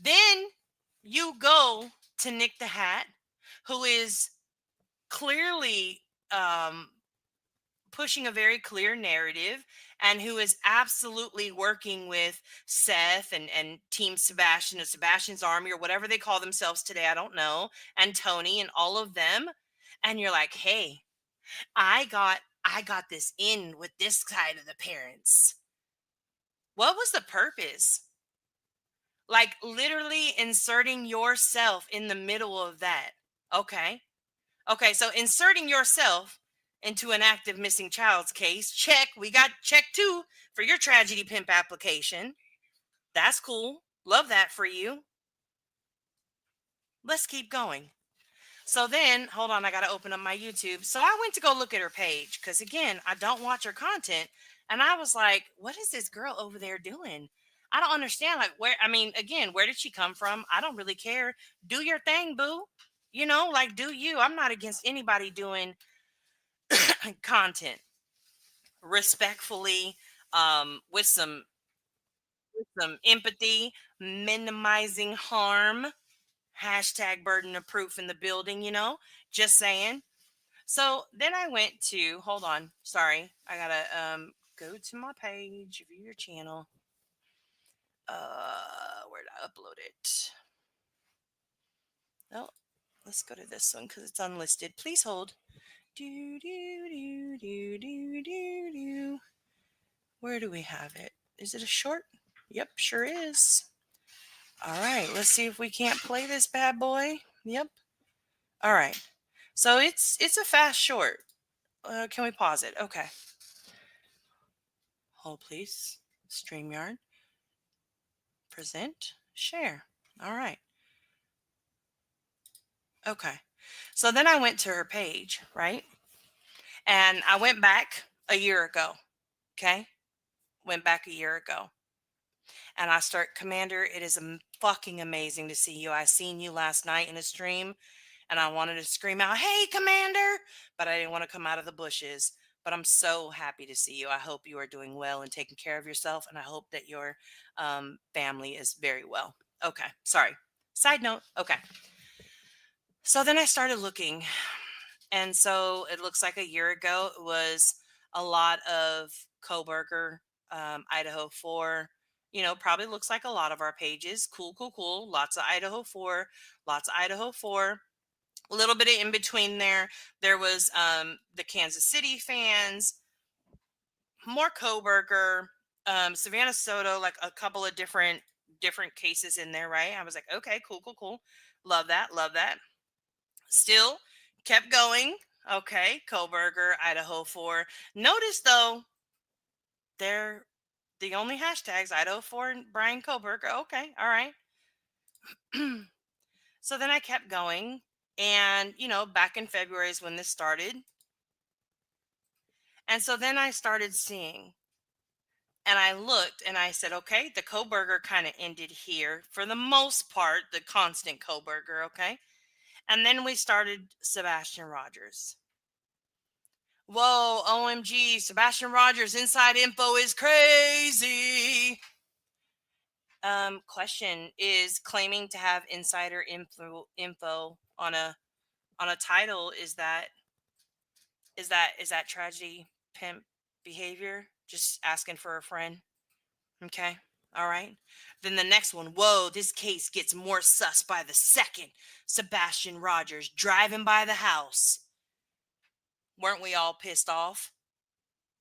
Then you go to Nick the Hat, who is clearly pushing a very clear narrative and who is absolutely working with Seth and Team Sebastian and Sebastian's Army or whatever they call themselves today. I don't know. And Tony and all of them. And you're like, hey, I got this in with this side of the parents. What was the purpose? Like literally inserting yourself in the middle of that. Okay. Okay. So inserting yourself into an active missing child's case. Check. We got check 2 for your Tragedy Pimp application. That's cool. Love that for you. Let's keep going. So then, hold on, I got to open up my YouTube. So I went to go look at her page because, again, I don't watch her content. And I was like, what is this girl over there doing? I don't understand. Like, again, where did she come from? I don't really care. Do your thing, boo. Like, do you. I'm not against anybody doing content respectfully, with some empathy, minimizing harm. Hashtag burden of proof in the building, just saying. So then I went to, hold on, sorry, I gotta go to my page, view your channel. Where did I upload it? Oh, let's go to this one because it's unlisted. Please hold. Do do do do do do do. Where do we have it? Is it a short? Yep, sure is. All right, let's see if we can't play this bad boy. Yep. All right. So it's a fast short. Can we pause it? Okay. Hold please. StreamYard. Present. Share. All right. Okay. So then I went to her page, right? And I went back a year ago. Okay. Went back a year ago. And I start, Commander, it is fucking amazing to see you. I seen you last night in a stream and I wanted to scream out, "Hey, Commander," but I didn't want to come out of the bushes. But I'm so happy to see you. I hope you are doing well and taking care of yourself. And I hope that your family is very well. Okay. Sorry. Side note. Okay. So then I started looking. And so it looks like a year ago it was a lot of Coburger, Idaho 4. Probably looks like a lot of our pages. Cool, cool, cool. Lots of Idaho 4, lots of Idaho 4. A little bit of in between there. There was the Kansas City fans, more Coburger, Savannah Soto, like a couple of different cases in there, right? I was like, okay, cool, cool, cool. Love that, love that. Still kept going. Okay, Coburger, Idaho 4. Notice though, they're the only hashtags Idaho 4 and Brian Coburger. Okay, all right. So then I kept going. And, back in February is when this started. And so then I started seeing, and I looked and I said, okay, the Coburger kind of ended here for the most part, the constant Coburger. Okay. And then we started Sebastian Rogers. Whoa, OMG, Sebastian Rogers inside info is crazy. Question, is claiming to have insider info on a title, is that tragedy pimp behavior? Just asking for a friend. Okay. All right. Then the next one, whoa, this case gets more sus by the second. Sebastian Rogers driving by the house. Weren't we all pissed off?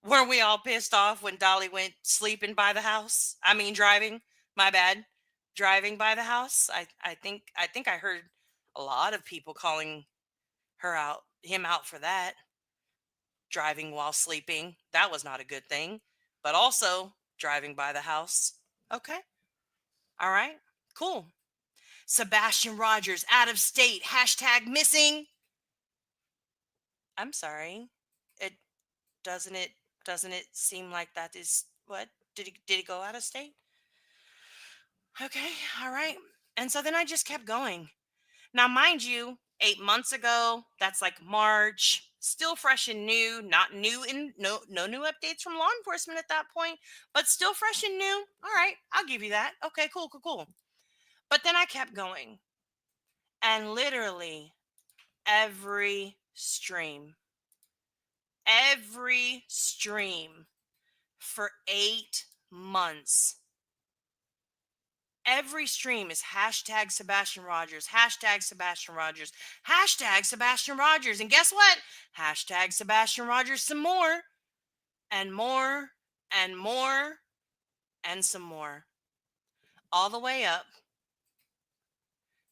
Weren't we all pissed off when Dolly went sleeping by the house? I mean, driving. My bad. Driving by the house. I think I heard a lot of people calling him out for that. Driving while sleeping. That was not a good thing. But also driving by the house. Okay. All right. Cool. Sebastian Rogers out of state. Hashtag missing. I'm sorry. It doesn't it seem like that is what? Did he go out of state? Okay, all right. And so then I just kept going. Now, mind you, 8 months ago, that's like March, still fresh and new, not new and no new updates from law enforcement at that point, but still fresh and new. All right, I'll give you that. Okay, cool, cool, cool. But then I kept going. And literally every stream for 8 months. Every stream is hashtag Sebastian Rogers, hashtag Sebastian Rogers, hashtag Sebastian Rogers. And guess what? Hashtag Sebastian Rogers some more and more and more and some more. All the way up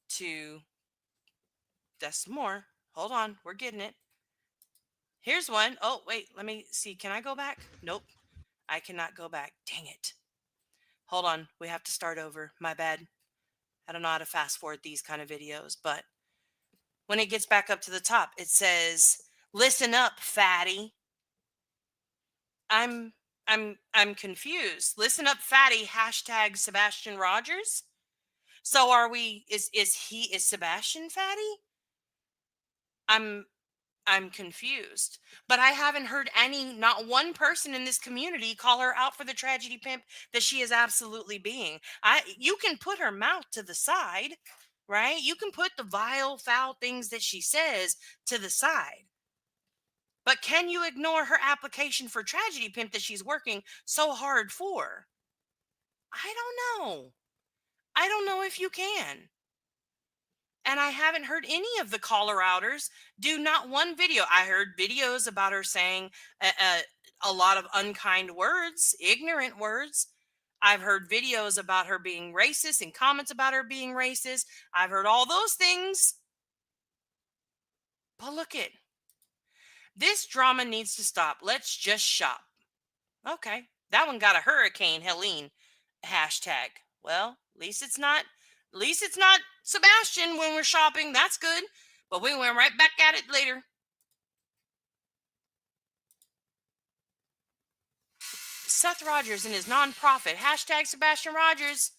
to, that's more. Hold on, we're getting it. Here's one. Oh, wait, let me see. Can I go back? Nope, I cannot go back. Dang it. Hold on, we have to start over. My bad. I don't know how to fast forward these kind of videos, but when it gets back up to the top, it says, "Listen up, fatty." I'm confused. Listen up, fatty. Hashtag Sebastian Rogers. So is Sebastian fatty? I'm I'm confused. But I haven't heard not one person in this community call her out for the tragedy pimp that she is absolutely being. You can put her mouth to the side, right? You can put the vile, foul things that she says to the side. But can you ignore her application for tragedy pimp that she's working so hard for? I don't know. I don't know if you can. And I haven't heard any of the call-er-outers do not one video. I heard videos about her saying a lot of unkind words, ignorant words. I've heard videos about her being racist and comments about her being racist. I've heard all those things. But look it. This drama needs to stop. Let's just shop. Okay. That one got a Hurricane Helene hashtag. Well, at least it's not Sebastian when we're shopping. That's good. But we went right back at it later. Seth Rogers and his nonprofit. Hashtag Sebastian Rogers.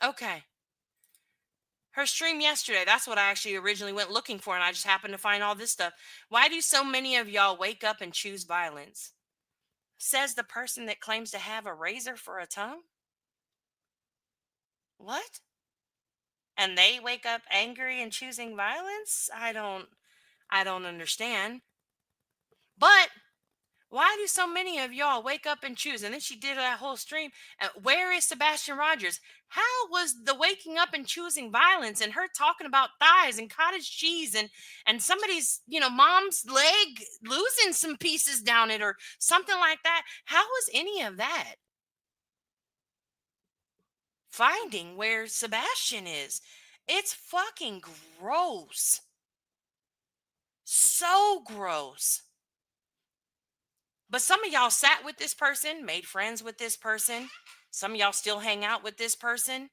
Okay. Her stream yesterday. That's what I actually originally went looking for, and I just happened to find all this stuff. Why do so many of y'all wake up and choose violence? Says the person that claims to have a razor for a tongue? What? And they wake up angry and choosing violence? I don't understand. But why do so many of y'all wake up and choose? And then she did that whole stream. Where is Sebastian Rogers? How was the waking up and choosing violence and her talking about thighs and cottage cheese and somebody's, mom's leg losing some pieces down it or something like that? How was any of that finding where Sebastian is? It's fucking gross. So gross. But some of y'all sat with this person, made friends with this person. Some of y'all still hang out with this person.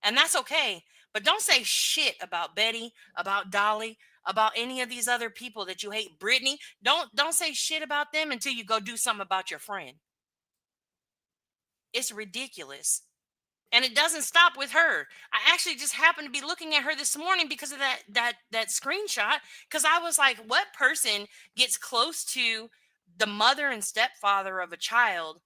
And that's okay. But don't say shit about Betty, about Dolly, about any of these other people that you hate. Brittany, don't say shit about them until you go do something about your friend. It's ridiculous. And it doesn't stop with her. I actually just happened to be looking at her this morning because of that screenshot. Because I was like, what person gets close to the mother and stepfather of a child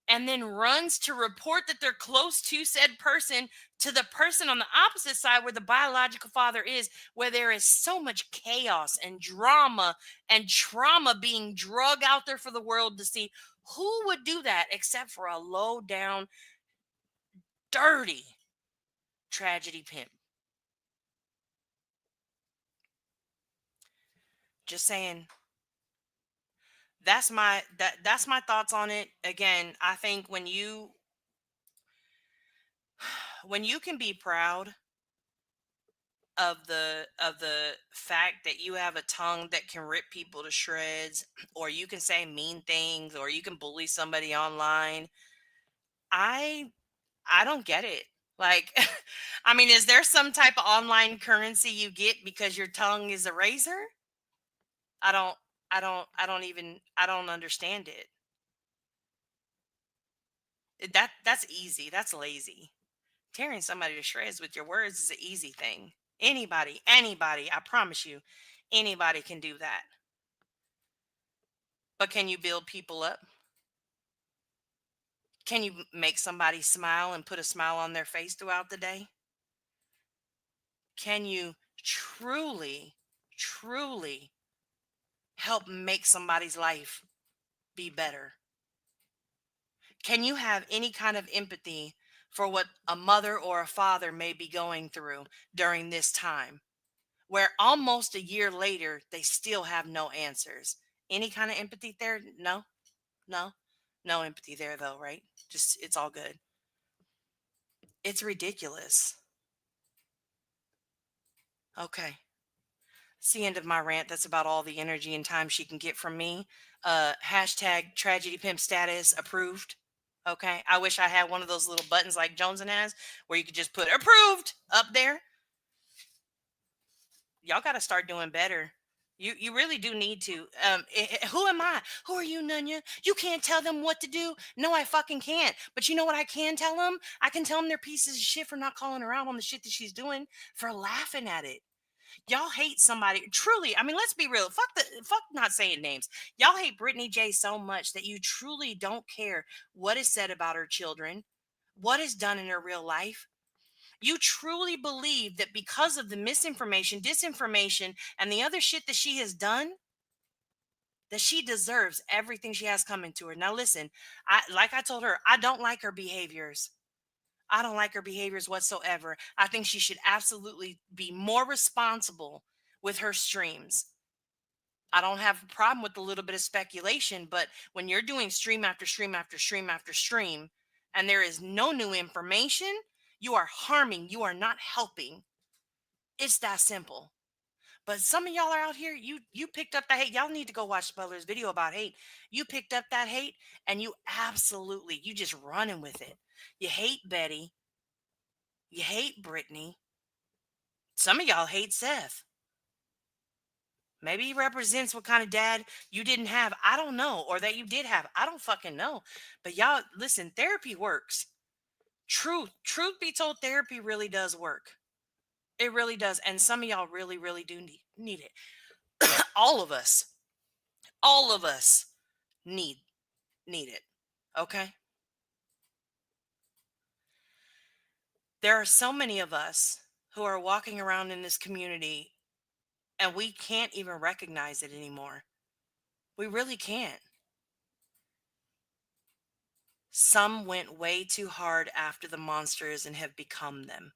and then runs to report that they're close to said person to the person on the opposite side where the biological father is, where there is so much chaos and drama and trauma being drug out there for the world to see? Who would do that except for a low down, dirty tragedy pimp? Just saying. That's my thoughts on it. Again, I think when you can be proud of the fact that you have a tongue that can rip people to shreds, or you can say mean things, or you can bully somebody online, I I don't get it. Like, I mean, is there some type of online currency you get because your tongue is a razor? I don't, I don't understand it. That's easy. That's lazy. Tearing somebody to shreds with your words is an easy thing. Anybody, I promise you, anybody can do that. But can you build people up? Can you make somebody smile and put a smile on their face throughout the day? Can you truly help make somebody's life be better? Can you have any kind of empathy for what a mother or a father may be going through during this time, where almost a year later they still have no answers? Any kind of empathy there? No, no, no empathy there though, right? Just it's all good. It's ridiculous. Okay. It's the end of my rant. That's about all the energy and time she can get from me. Hashtag tragedy pimp status approved. Okay. I wish I had one of those little buttons like Joneson has where you could just put approved up there. Y'all got to start doing better. You really do need to. Who am I? Who are you, Nunya? You can't tell them what to do. No, I fucking can't. But you know what I can tell them? I can tell them they're pieces of shit for not calling her out on the shit that she's doing, for laughing at it. Y'all hate somebody truly. I mean, let's be real. Fuck not saying names. Y'all hate Brittany J so much that you truly don't care what is said about her children, what is done in her real life. You truly believe that because of the misinformation, disinformation, and the other shit that she has done, that she deserves everything she has coming to her. Now listen, I told her, I don't like her behaviors. I don't like her behaviors whatsoever. I think she should absolutely be more responsible with her streams. I don't have a problem with a little bit of speculation, but when you're doing stream after stream after stream after stream, and there is no new information, you are harming, you are not helping. It's that simple. But some of y'all are out here, you picked up that hate. Y'all need to go watch Butler's video about hate. You picked up that hate and you just running with it. You hate Betty. You hate Brittany. Some of y'all hate Seth. Maybe he represents what kind of dad you didn't have. I don't know. Or that you did have. I don't fucking know. But y'all, listen, therapy works. Truth be told, therapy really does work. It really does. And some of y'all really, really do need it. All of us. All of us need it. Okay? There are so many of us who are walking around in this community and we can't even recognize it anymore. We really can't. Some went way too hard after the monsters and have become them.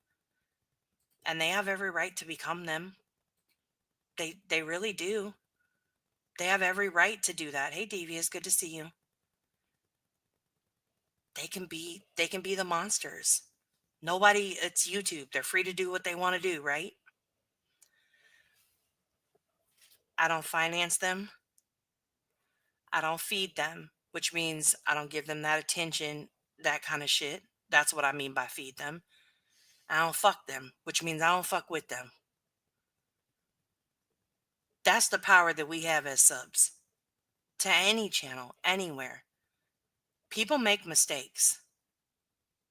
And they have every right to become them. They really do. They have every right to do that. Hey Devious, good to see you. They can be the monsters. Nobody, it's YouTube. They're free to do what they want to do, right? I don't finance them. I don't feed them, which means I don't give them that attention, that kind of shit. That's what I mean by feed them. I don't fuck them, which means I don't fuck with them. That's the power that we have as subs to any channel, anywhere. People make mistakes.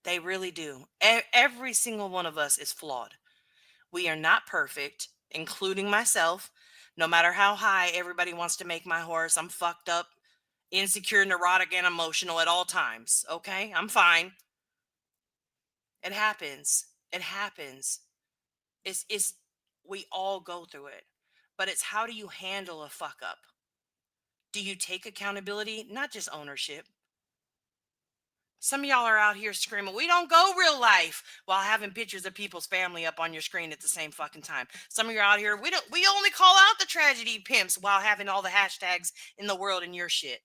They really do. Every single one of us is flawed. We are not perfect, including myself. No matter how high everybody wants to make my horse, I'm fucked up, insecure, neurotic, and emotional at all times. Okay? I'm fine. It happens. It happens. It's we all go through it. But it's how do you handle a fuck up? Do you take accountability? Not just ownership. Some of y'all are out here screaming, we don't go real life while having pictures of people's family up on your screen at the same fucking time. Some of you are out here, we only call out the tragedy pimps while having all the hashtags in the world in your shit.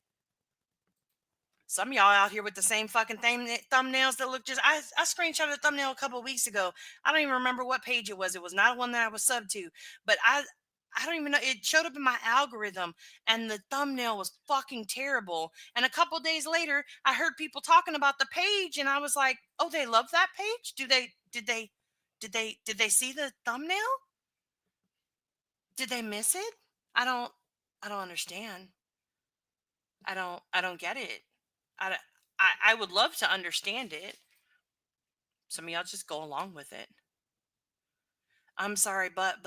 Some of y'all out here with the same fucking thumbnails that look just. I screenshotted a thumbnail a couple of weeks ago. I don't even remember what page it was. It was not one that I was sub to, but I don't even know. It showed up in my algorithm, and the thumbnail was fucking terrible. And a couple of days later, I heard people talking about the page, and I was like, "Oh, they love that page? Did they see the thumbnail? Did they miss it? I don't I don't understand. I don't get it. I, don't- I would love to understand it. Some of y'all just go along with it. I'm sorry, but,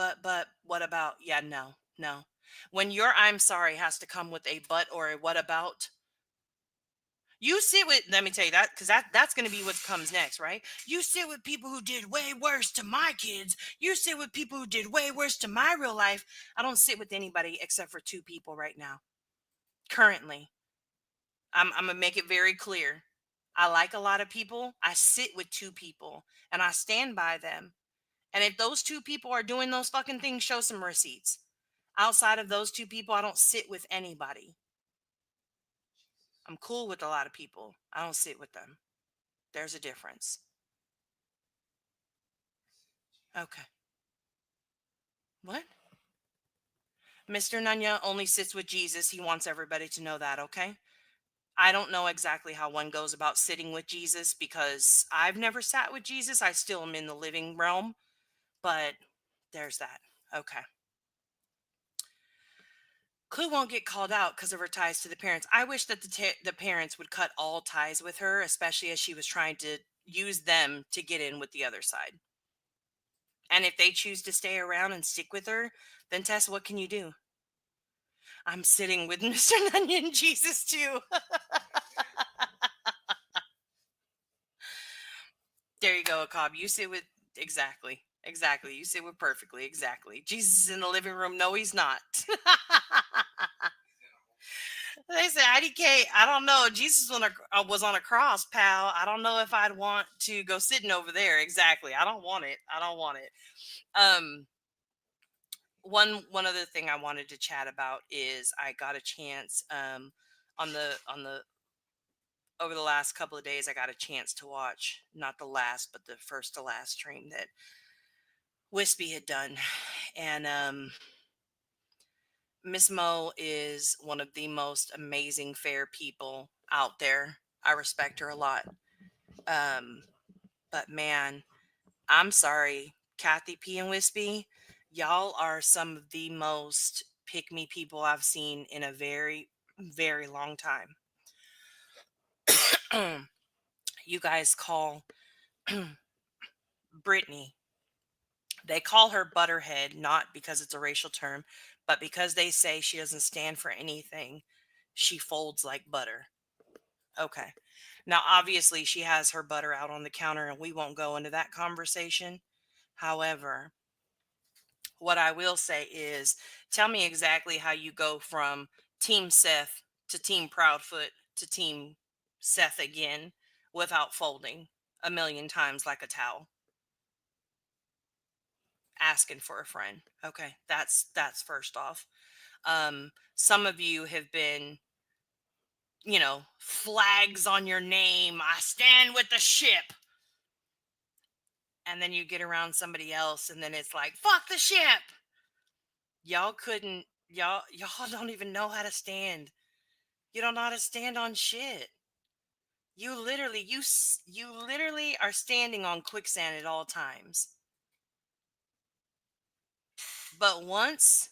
what about? Yeah, no, no. When your I'm sorry has to come with a but or a what about, you sit with, let me tell you that, because that's going to be what comes next, right? You sit with people who did way worse to my kids. You sit with people who did way worse to my real life. I don't sit with anybody except for two people right now. Currently, I'm going to make it very clear. I like a lot of people. I sit with two people and I stand by them. And if those two people are doing those fucking things, show some receipts. Outside of those two people, I don't sit with anybody. I'm cool with a lot of people. I don't sit with them. There's a difference. Okay. What? Mr. Nunya only sits with Jesus. He wants everybody to know that, okay? I don't know exactly how one goes about sitting with Jesus because I've never sat with Jesus. I still am in the living realm, but there's that. Okay. Clue won't get called out because of her ties to the parents. I wish that the parents would cut all ties with her, especially as she was trying to use them to get in with the other side. And if they choose to stay around and stick with her, then Tess, what can you do? I'm sitting with Mr. Onion Jesus too. There you go, Cobb. You sit with exactly. Exactly. You sit with perfectly. Exactly. Jesus is in the living room. No, he's not. They said IDK. I don't know. Jesus was on a cross, pal. I don't know if I'd want to go sitting over there. Exactly. I don't want it. I don't want it. Um, one other thing I wanted to chat about is I got a chance on the over the last couple of days I got a chance to watch not the last but the first to last stream that Wispy had done. And Miss Mo is one of the most amazing fair people out there. I respect her a lot. Um but man, I'm sorry, Kathy P and Wispy, y'all are some of the most pick me people I've seen in a very, very long time. You guys call Brittany, they call her Butterhead, not because it's a racial term, but because they say she doesn't stand for anything. She folds like butter. Okay. Now, obviously, she has her butter out on the counter, and we won't go into that conversation. However, what I will say is tell me exactly how you go from Team Seth to Team Proudfoot to Team Seth again without folding a million times like a towel. Asking for a friend. Okay, that's first off. Some of you have been, flags on your name. I stand with the ship. And then you get around somebody else and then it's like, fuck the ship. Y'all couldn't y'all don't even know how to stand. You don't know how to stand on shit. You literally are standing on quicksand at all times. But once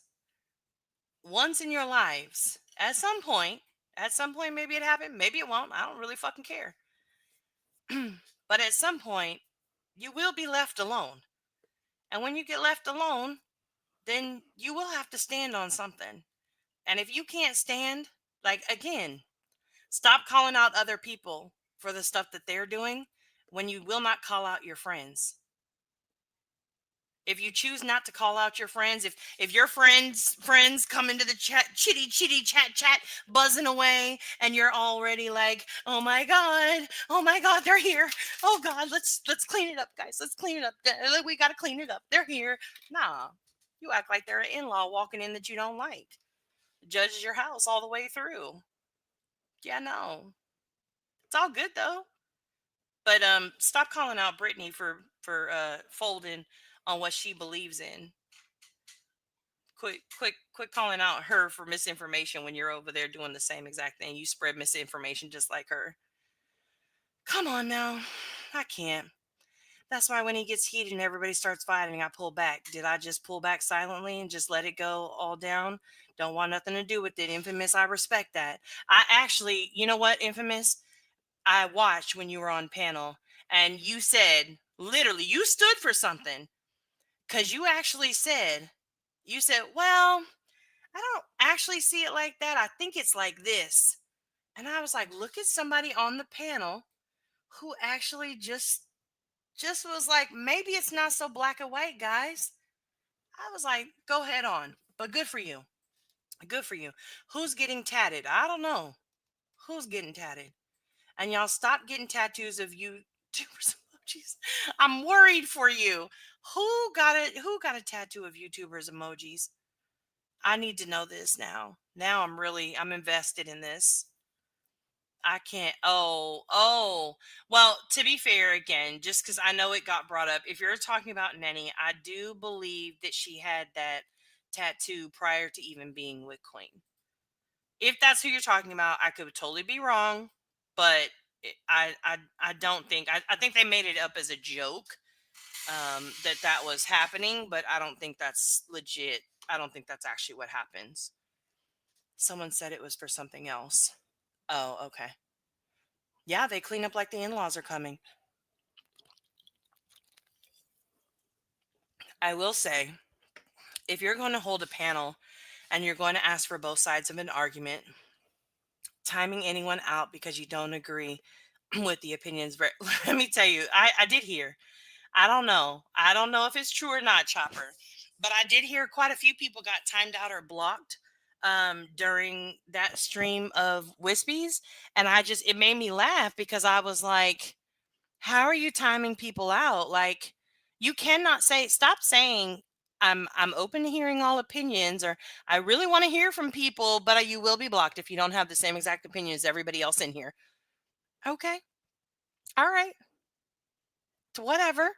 in your lives, at some point maybe it happened, maybe it won't. I don't really fucking care. But at some point you will be left alone. And when you get left alone, then you will have to stand on something. And if you can't stand, like again, stop calling out other people for the stuff that they're doing when you will not call out your friends. If you choose not to call out your friends, if your friends come into the chat, chitty chat buzzing away, and you're already like, oh my god, they're here. Oh god, let's clean it up, guys. Let's clean it up. We gotta clean it up. They're here. Nah, you act like they're an in-law walking in that you don't like. Judges your house all the way through. Yeah, no, it's all good though. But stop calling out Brittany for folding on what she believes in. Quit calling out her for misinformation when you're over there doing the same exact thing. You spread misinformation just like her. Come on now. I can't. That's why when he gets heated and everybody starts fighting, I pull back. Did I just pull back silently and just let it go all down? Don't want nothing to do with it. Infamous, I respect that. I actually, you know what, Infamous? I watched when you were on panel and you said, literally, you stood for something because you said, well, I don't actually see it like that. I think it's like this. And I was like, look at somebody on the panel who actually just was like, maybe it's not so black and white, guys. I was like, go head on. But good for you. Good for you. Who's getting tatted? I don't know. Who's getting tatted? And y'all stop getting tattoos of YouTubers emojis. I'm worried for you. Who got a tattoo of YouTubers emojis? I need to know this now. Now I'm invested in this. I can't. Oh. Well, to be fair, again, just because I know it got brought up, if you're talking about Nenny, I do believe that she had that tattoo prior to even being with Queen. If that's who you're talking about, I could totally be wrong, but I don't think I think they made it up as a joke that was happening, but I don't think that's legit. I don't think that's actually what happens. Someone said it was for something else. Oh, okay. Yeah, they clean up like the in-laws are coming. I will say, if you're going to hold a panel and you're going to ask for both sides of an argument, timing anyone out because you don't agree with the opinions. Let me tell you, I did hear. I don't know. I don't know if it's true or not, Chopper, but I did hear quite a few people got timed out or blocked during that stream of Wispies, and it made me laugh because I was like, how are you timing people out? Like, you cannot say, stop saying, I'm open to hearing all opinions, or I really want to hear from people, but you will be blocked if you don't have the same exact opinion as everybody else in here. Okay. All right. Whatever.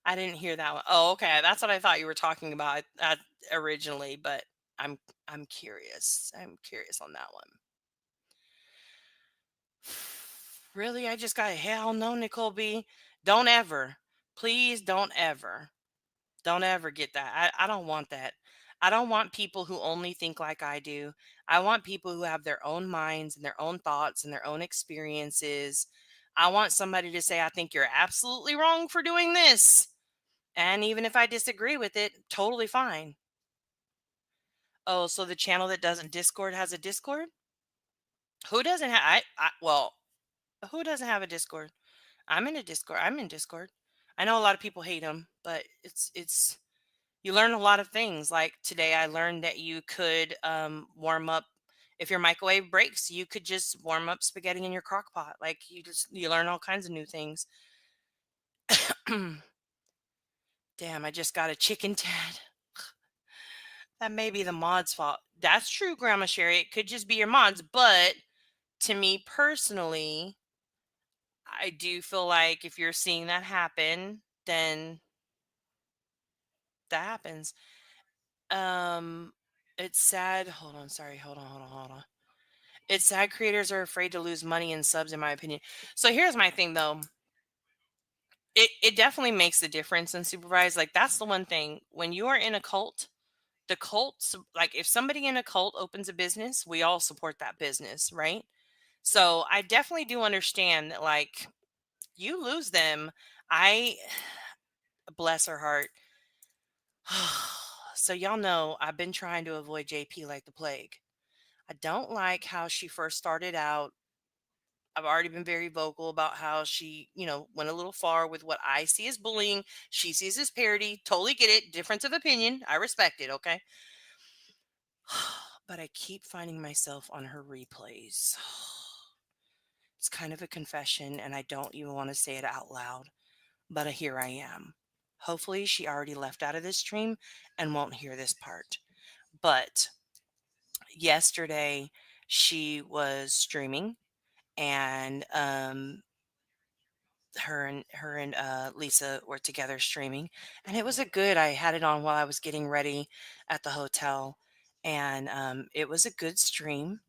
I didn't hear that one. Oh, okay. That's what I thought you were talking about originally, but I'm I'm curious. I'm curious on that one. Really? I just got hell no, Nicole B. Don't ever. Please don't ever. Don't ever get that. I don't want that. I don't want people who only think like I do. I want people who have their own minds and their own thoughts and their own experiences. I want somebody to say, I think you're absolutely wrong for doing this. And even if I disagree with it, totally fine. Oh, so the channel that doesn't Discord has a Discord? Who doesn't have well, who doesn't have a Discord? I'm in a Discord. I'm in Discord. I know a lot of people hate them, but it's you learn a lot of things. Like today, I learned that you could warm up if your microwave breaks. You could just warm up spaghetti in your crock pot. Like you learn all kinds of new things. Damn, I just got a chicken tad. That may be the mod's fault. That's true, Grandma Sherry. It could just be your mod's, but to me personally, I do feel like if you're seeing that happen, then that happens. Um, it's sad. Hold on, sorry. Hold on. It's sad creators are afraid to lose money in subs, in my opinion. So here's my thing though. It definitely makes the difference in supervised. Like that's the one thing. When you are in a cult, the cults, like if somebody in a cult opens a business, we all support that business, right? So I definitely do understand that like you lose them. I bless her heart. So y'all know I've been trying to avoid JP like the plague. I don't like how she first started out. I've already been very vocal about how she, went a little far with what I see as bullying. She sees as parody. Totally get it. Difference of opinion. I respect it. Okay. But I keep finding myself on her replays. It's kind of a confession, and I don't even want to say it out loud, but here I am. Hopefully, she already left out of this stream and won't hear this part. But yesterday, she was streaming, and her and Lisa were together streaming, and it was a good. I had it on while I was getting ready at the hotel, and it was a good stream.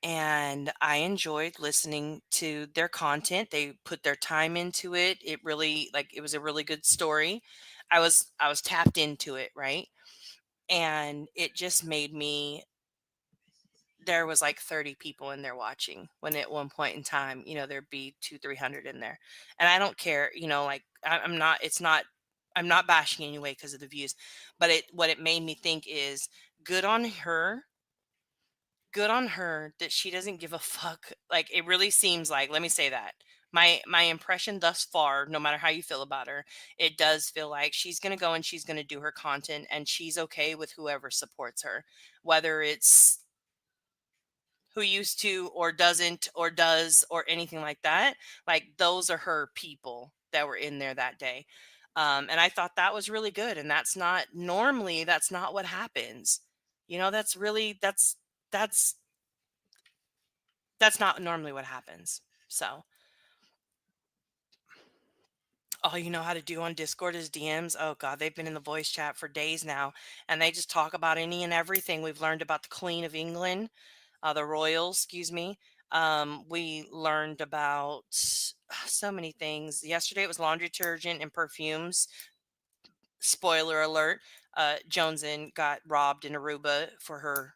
And I enjoyed listening to their content. They put their time into it. It really like it was a really good story. I was tapped into it, right? And it just made me there was like 30 people in there watching when at one point in time, there'd be 300 in there. And I don't care, like I'm not it's not I'm not bashing anyway because of the views, but what it made me think is good on her good on her that she doesn't give a fuck. Like it really seems like, let me say that. My impression thus far, no matter how you feel about her, it does feel like she's going to go and she's going to do her content and she's okay with whoever supports her, whether it's who used to or doesn't or does or anything like that. Like those are her people that were in there that day. And I thought that was really good. And that's not what happens. That's really that's That's not normally what happens. So, all you know how to do on Discord is DMs. Oh God, they've been in the voice chat for days now, and they just talk about any and everything. We've learned about the Queen of England, the royals. Excuse me. We learned about so many things. Yesterday it was laundry detergent and perfumes. Spoiler alert: Jonesin got robbed in Aruba for her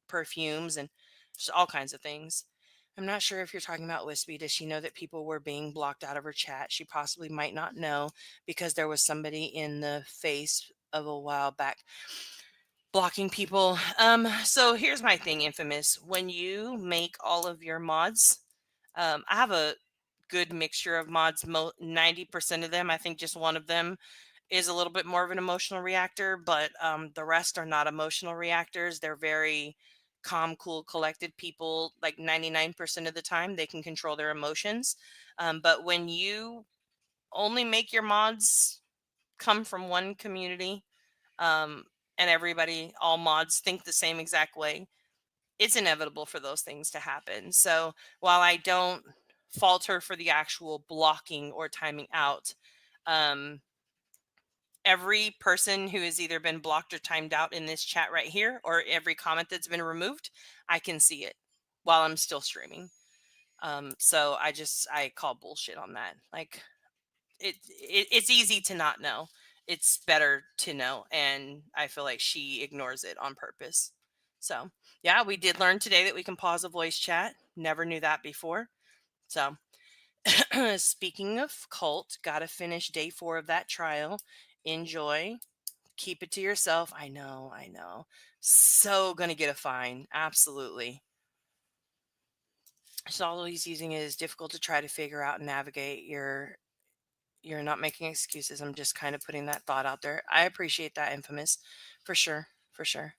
perfumes and just all kinds of things. I'm not sure if you're talking about Wispy. Does she know that people were being blocked out of her chat? She possibly might not know because there was somebody in the face a while back, blocking people. So here's my thing, Infamous. When you make all of your mods, I have a good mixture of mods. 90% of them, I think just one of them is a little bit more of an emotional reactor, but the rest are not emotional reactors. They're very calm, cool, collected people. Like 99% of the time, they can control their emotions. But when you only make your mods come from one community, um, and everybody, all mods, think the same exact way, it's inevitable for those things to happen. So while I don't falter for the actual blocking or timing out, um, every person who has either been blocked or timed out in this chat right here, or every comment that's been removed, I can see it while I'm still streaming. So I call bullshit on that. Like it's easy to not know. It's better to know, and I feel like she ignores it on purpose. So yeah, we did learn today that we can pause a voice chat. Never knew that before. So speaking of cult, gotta finish day 4 of that trial. Enjoy. Keep it to yourself. I know, I know. So gonna get a fine. Absolutely. So all he's using is difficult to try to figure out and navigate. You're not making excuses. I'm just kind of putting that thought out there. I appreciate that, Infamous. For sure. For sure.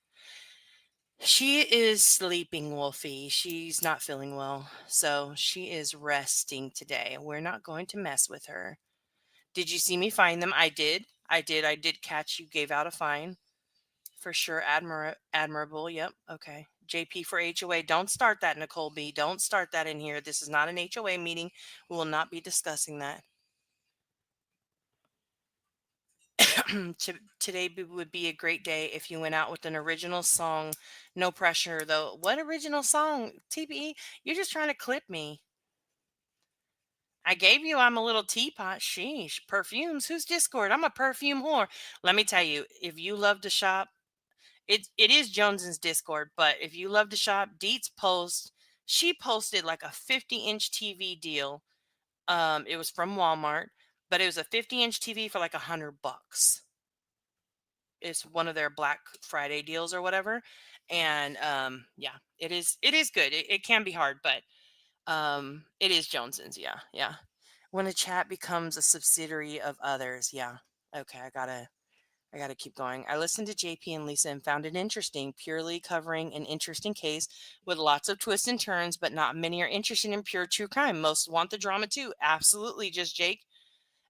She is sleeping, Wolfie. She's not feeling well. So she is resting today. We're not going to mess with her. Did you see me find them? I did. I did. I did catch you gave out a fine. For sure. Admirable. Yep. Okay. JP for HOA. Don't start that, Nicole B. Don't start that in here. This is not an HOA meeting. We will not be discussing that. Today would be a great day if you went out with an original song. No pressure, though. What original song? TPE? You're just trying to clip me. I gave you I'm a little teapot. Sheesh. Perfumes. Who's Discord? I'm a perfume whore. Let me tell you, if you love to shop, it is Jones's Discord, but if you love to shop, Deets post, she posted like a 50-inch TV deal. It was from Walmart, but it was a 50-inch TV for like $100. It's one of their Black Friday deals or whatever. And yeah, it is good. It can be hard, but it is Jones's. Yeah, yeah. When a chat becomes a subsidiary of others, yeah. Okay, I gotta keep going. I listened to JP and Lisa and found it interesting, purely covering an interesting case with lots of twists and turns, but not many are interested in pure true crime. Most want the drama too. Absolutely, just Jake.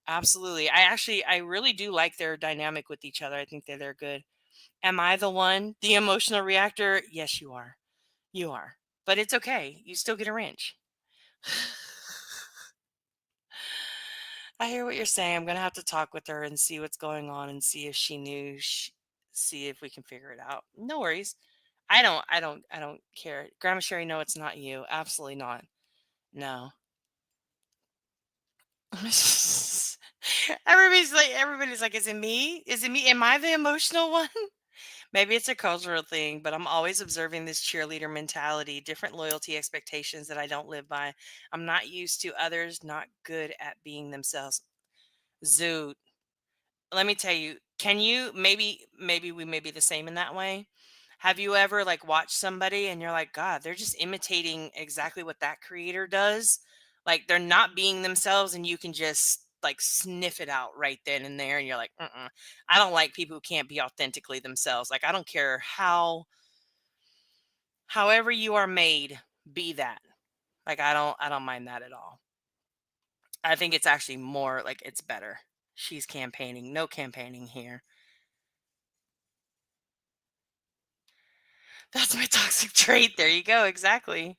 Absolutely. I really do like their dynamic with each other. I think they're good. Am I the one, the emotional reactor? Yes, you are. You are. But it's okay. You still get a wrench. I hear what you're saying. I'm going to have to talk with her and see what's going on and see if she knew, see if we can figure it out. No worries. I don't care. Grandma Sherry, no, it's not you. Absolutely not. No. everybody's like, is it me? Is it me? Am I the emotional one? Maybe it's a cultural thing, but I'm always observing this cheerleader mentality, different loyalty expectations that I don't live by. I'm not used to others not good at being themselves. Zoot. Let me tell you, can you maybe we may be the same in that way? Have you ever like watched somebody and you're like, God, they're just imitating exactly what that creator does? Like they're not being themselves and you can just like sniff it out right then and there and you're like, I don't like people who can't be authentically themselves. Like I don't care however you are made, be that. Like I don't mind that at all. I think it's actually more like it's better. She's campaigning. No campaigning here. That's my toxic trait. There you go. Exactly.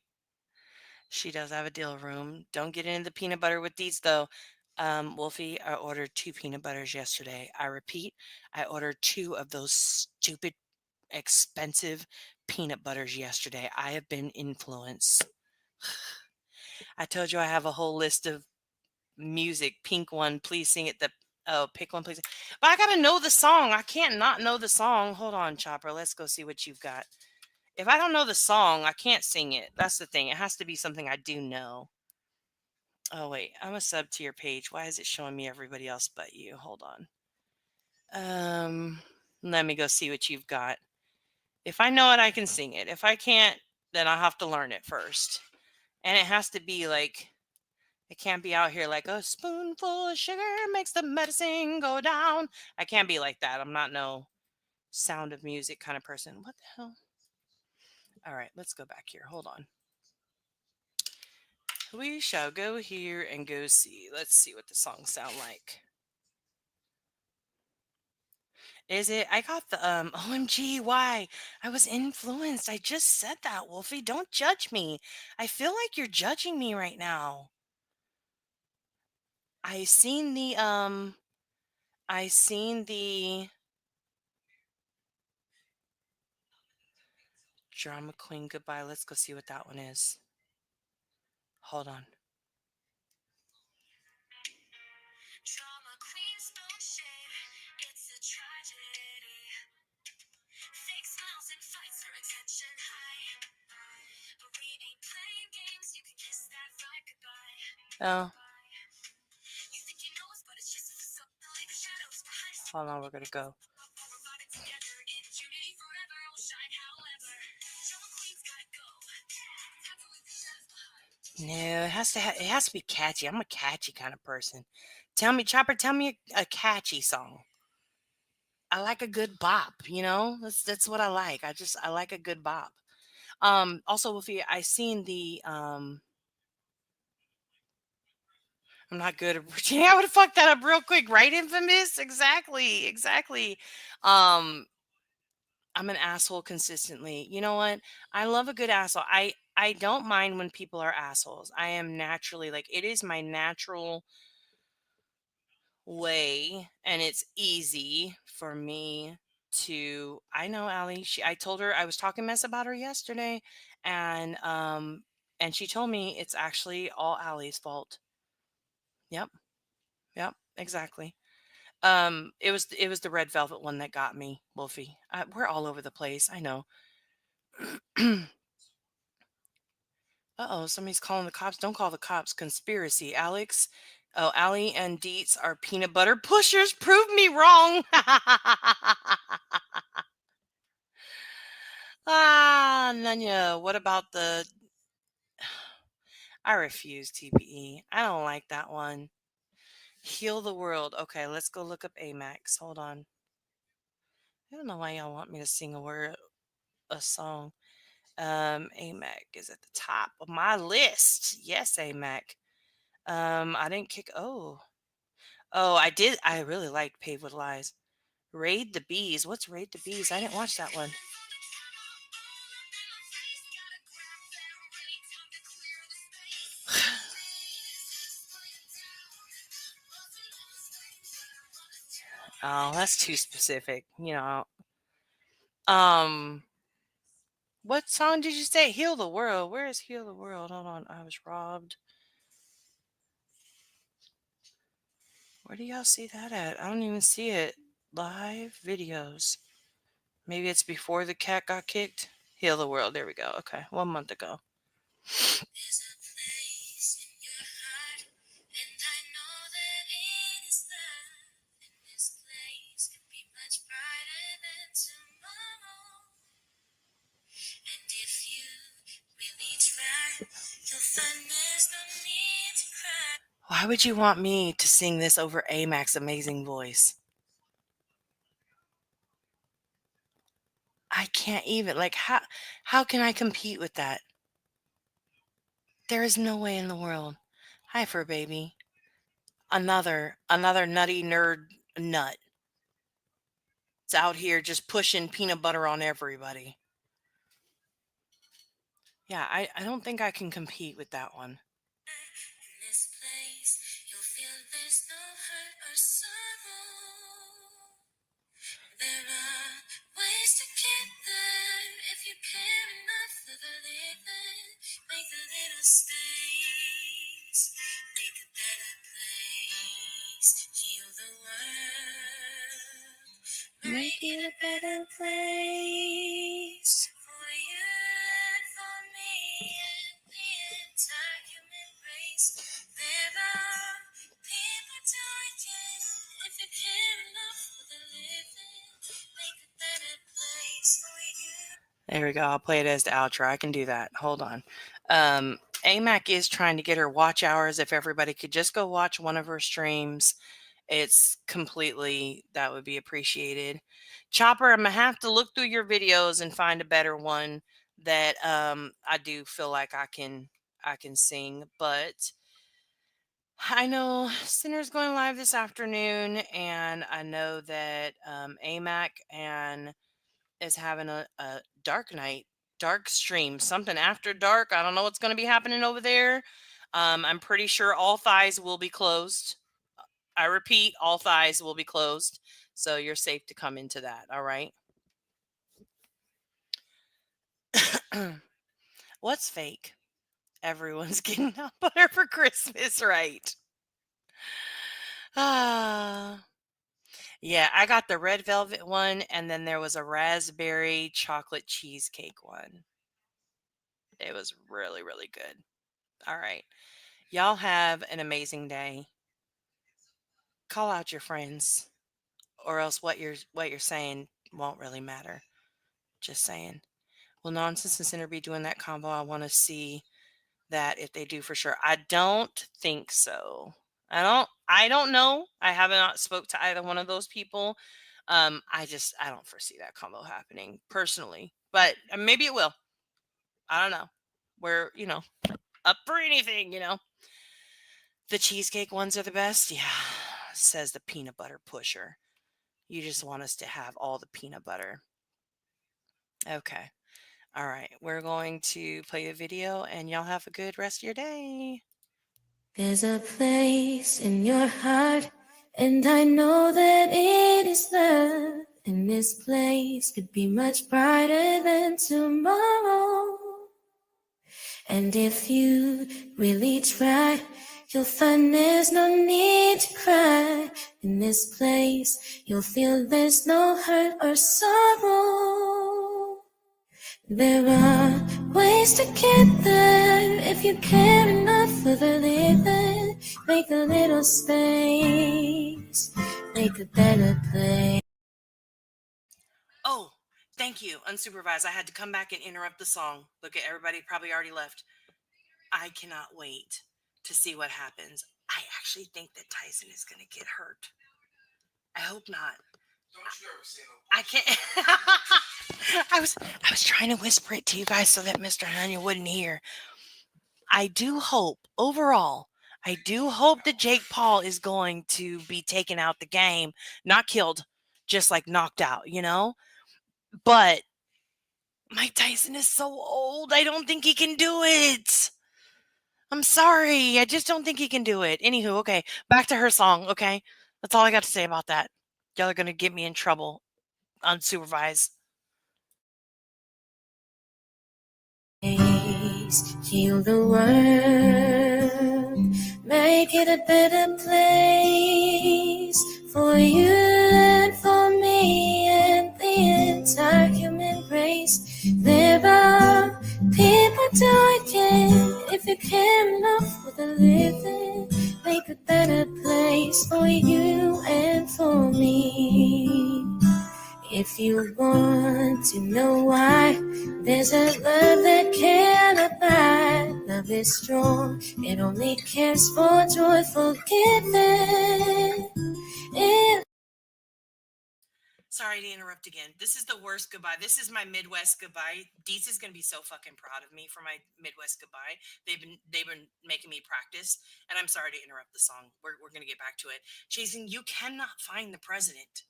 She does have a deal room. Don't get into the peanut butter with these though. Wolfie, I ordered 2 peanut butters yesterday. I repeat, I ordered 2 of those stupid, expensive peanut butters yesterday. I have been influenced. I told you I have a whole list of music. Pink one, please sing it. Pick one, please. But I gotta know the song. I can't not know the song. Hold on, Chopper. Let's go see what you've got. If I don't know the song, I can't sing it. That's the thing. It has to be something I do know. Oh wait, I'm a sub to your page. Why is it showing me everybody else but you? Hold on. Let me go see what you've got. If I know it, I can sing it. If I can't, then I'll have to learn it first. And it has to be like, it can't be out here like a spoonful of sugar makes the medicine go down. I can't be like that. I'm not no Sound of Music kind of person. What the hell? All right, let's go back here. Hold on. We shall go here and go see. Let's see what the songs sound like. Is it? I got the OMG, why? I was influenced. I just said that, Wolfie. Don't judge me. I feel like you're judging me right now. I seen the I seen the Drama Queen Goodbye. Let's go see what that one is. Hold on. Drama queens don't share, it's a tragedy. Fake smiles and fights for attention high. But we ain't playing games, you can kiss that right goodbye. Oh, You think you know us, but it's just a facade. Like the shadows behind us. hold on. We're gonna go. We're riding together in unity forever. We'll shine however. Drama queens gotta go. Have to leave the shadows behind. No, it has to be catchy. I'm a catchy kind of person. Tell me, Chopper. Tell me a catchy song. I like a good bop. That's what I like. I like a good bop. Also, Wolfie, I seen the I'm not good at Virginia. I would have fucked that up real quick, right? Infamous, exactly. Um, I'm an asshole consistently. You know what? I love a good asshole. I don't mind when people are assholes. I am naturally like it is my natural way, and it's easy for me to. I know Allie. I told her I was talking mess about her yesterday, and she told me it's actually all Allie's fault. Yep, yep, exactly. It was the red velvet one that got me, Wolfie. We're all over the place. I know. Uh-oh, somebody's calling the cops. Don't call the cops. Conspiracy, Alex. Oh, Allie and Deets are peanut butter pushers. Prove me wrong. Nanya, what about the I refuse TPE. I don't like that one. Heal the world. Okay, let's go look up Amax. Hold on. I don't know why y'all want me to sing a song. AMAC is at the top of my list. Yes, AMAC. I didn't kick. Oh, I did. I really liked Paved with Lies. Raid the Bees. What's Raid the Bees? I didn't watch that one. Oh, that's too specific. Um, what song did you say? Heal the World. Where is Heal the World? Hold on. I was robbed. Where do y'all see that at? I don't even see it. Live videos. Maybe it's before the cat got kicked. Heal the World. There we go. Okay. 1 month ago. There's a place in your heart, and I know that it is love. And this place could be much brighter than tomorrow. And if you really try, you'll find there's no need to cry. Why would you want me to sing this over Amac's amazing voice? I can't even. Like, how can I compete with that? There is no way in the world. Hi, fur baby. Another nutty nerd nut. It's out here just pushing peanut butter on everybody. Yeah, I don't think I can compete with that one. In this place, you'll feel there's no hurt or sorrow. There are ways to get there if you care enough for the living. Make a little space, make a better place. Heal the world, make it a better place for you and for me and the entire human race. There are people dying if you care enough for the living. Make There we go. I'll play it as the outro. I can do that. Hold on. AMAC is trying to get her watch hours. If everybody could just go watch one of her streams, that would be appreciated. Chopper, I'm gonna have to look through your videos and find a better one that I do feel like I can sing. But I know Sinner's going live this afternoon, and I know that AMAC and is having a dark stream, something after dark. I don't know what's going to be happening over there. I'm pretty sure all thighs will be closed. I repeat, all thighs will be closed. So you're safe to come into that. All right. What's fake? Everyone's getting nut butter for Christmas, right? Yeah, I got the red velvet one, and then there was a raspberry chocolate cheesecake one. It was really, really good. All right. Y'all have an amazing day. Call out your friends, or else what you're saying won't really matter. Just saying. Will Nonsense and Center be doing that combo? I want to see that if they do for sure. I don't think so. I don't know. I have not spoke to either one of those people. I don't foresee that combo happening personally. But maybe it will. I don't know. We're, up for anything, The cheesecake ones are the best. Yeah, says the peanut butter pusher. You just want us to have all the peanut butter. Okay. All right. We're going to play the video, and y'all have a good rest of your day. There's a place in your heart, and I know that it is love. And this place could be much brighter than tomorrow. And if you really try, you'll find there's no need to cry. In this place, you'll feel there's no hurt or sorrow. There are ways to get there if you care enough for the living. Make a little space, make a better place. Oh, thank you, unsupervised. I had to come back and interrupt the song. Look at everybody probably already left. I cannot wait to see what happens. I actually think that Tyson is going to get hurt. I hope not. Don't you ever say no. I can't. I was trying to whisper it to you guys so that Mr. Hanya wouldn't hear. I do hope that Jake Paul is going to be taken out the game, not killed, just like knocked out, But Mike Tyson is so old. I don't think he can do it. I'm sorry. I just don't think he can do it. Anywho, okay, back to her song, okay? That's all I got to say about that. Y'all are going to get me in trouble unsupervised. Heal the world, make it a better place for you and for me and the entire human race. There are people dying. If you care enough for the living, make a better place for you and for me. If you want to know why, there's a love that cannot lie. Love is strong, it only cares for joyful giving. Sorry to interrupt again. This is the worst goodbye. This is my Midwest goodbye. Deets is gonna be so fucking proud of me for my Midwest goodbye. They've been making me practice, and I'm sorry to interrupt the song. We're gonna get back to it. Jason, you cannot find the president.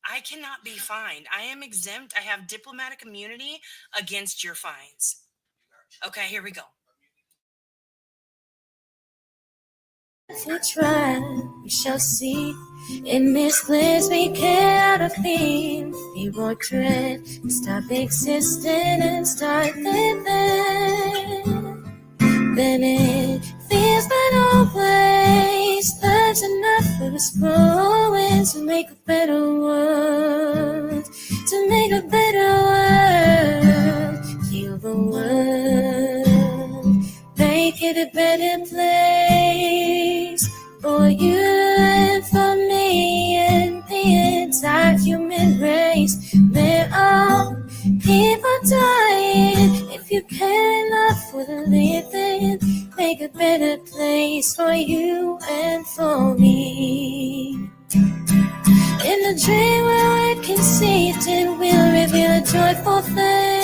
I cannot be fined. I am exempt. I have diplomatic immunity against your fines. Okay, here we go. If we try, we shall see. In this place we cannot feel. Fear or dread, stop existing and start living. Then it feels that always love's enough for us growing to make a better world, to make a better world. Heal the world, make it a better place for you and for me and the entire human race. There are people dying. If you care enough for the living, make a better place for you and for me. In a dream where I can see it, it will reveal a joyful flame.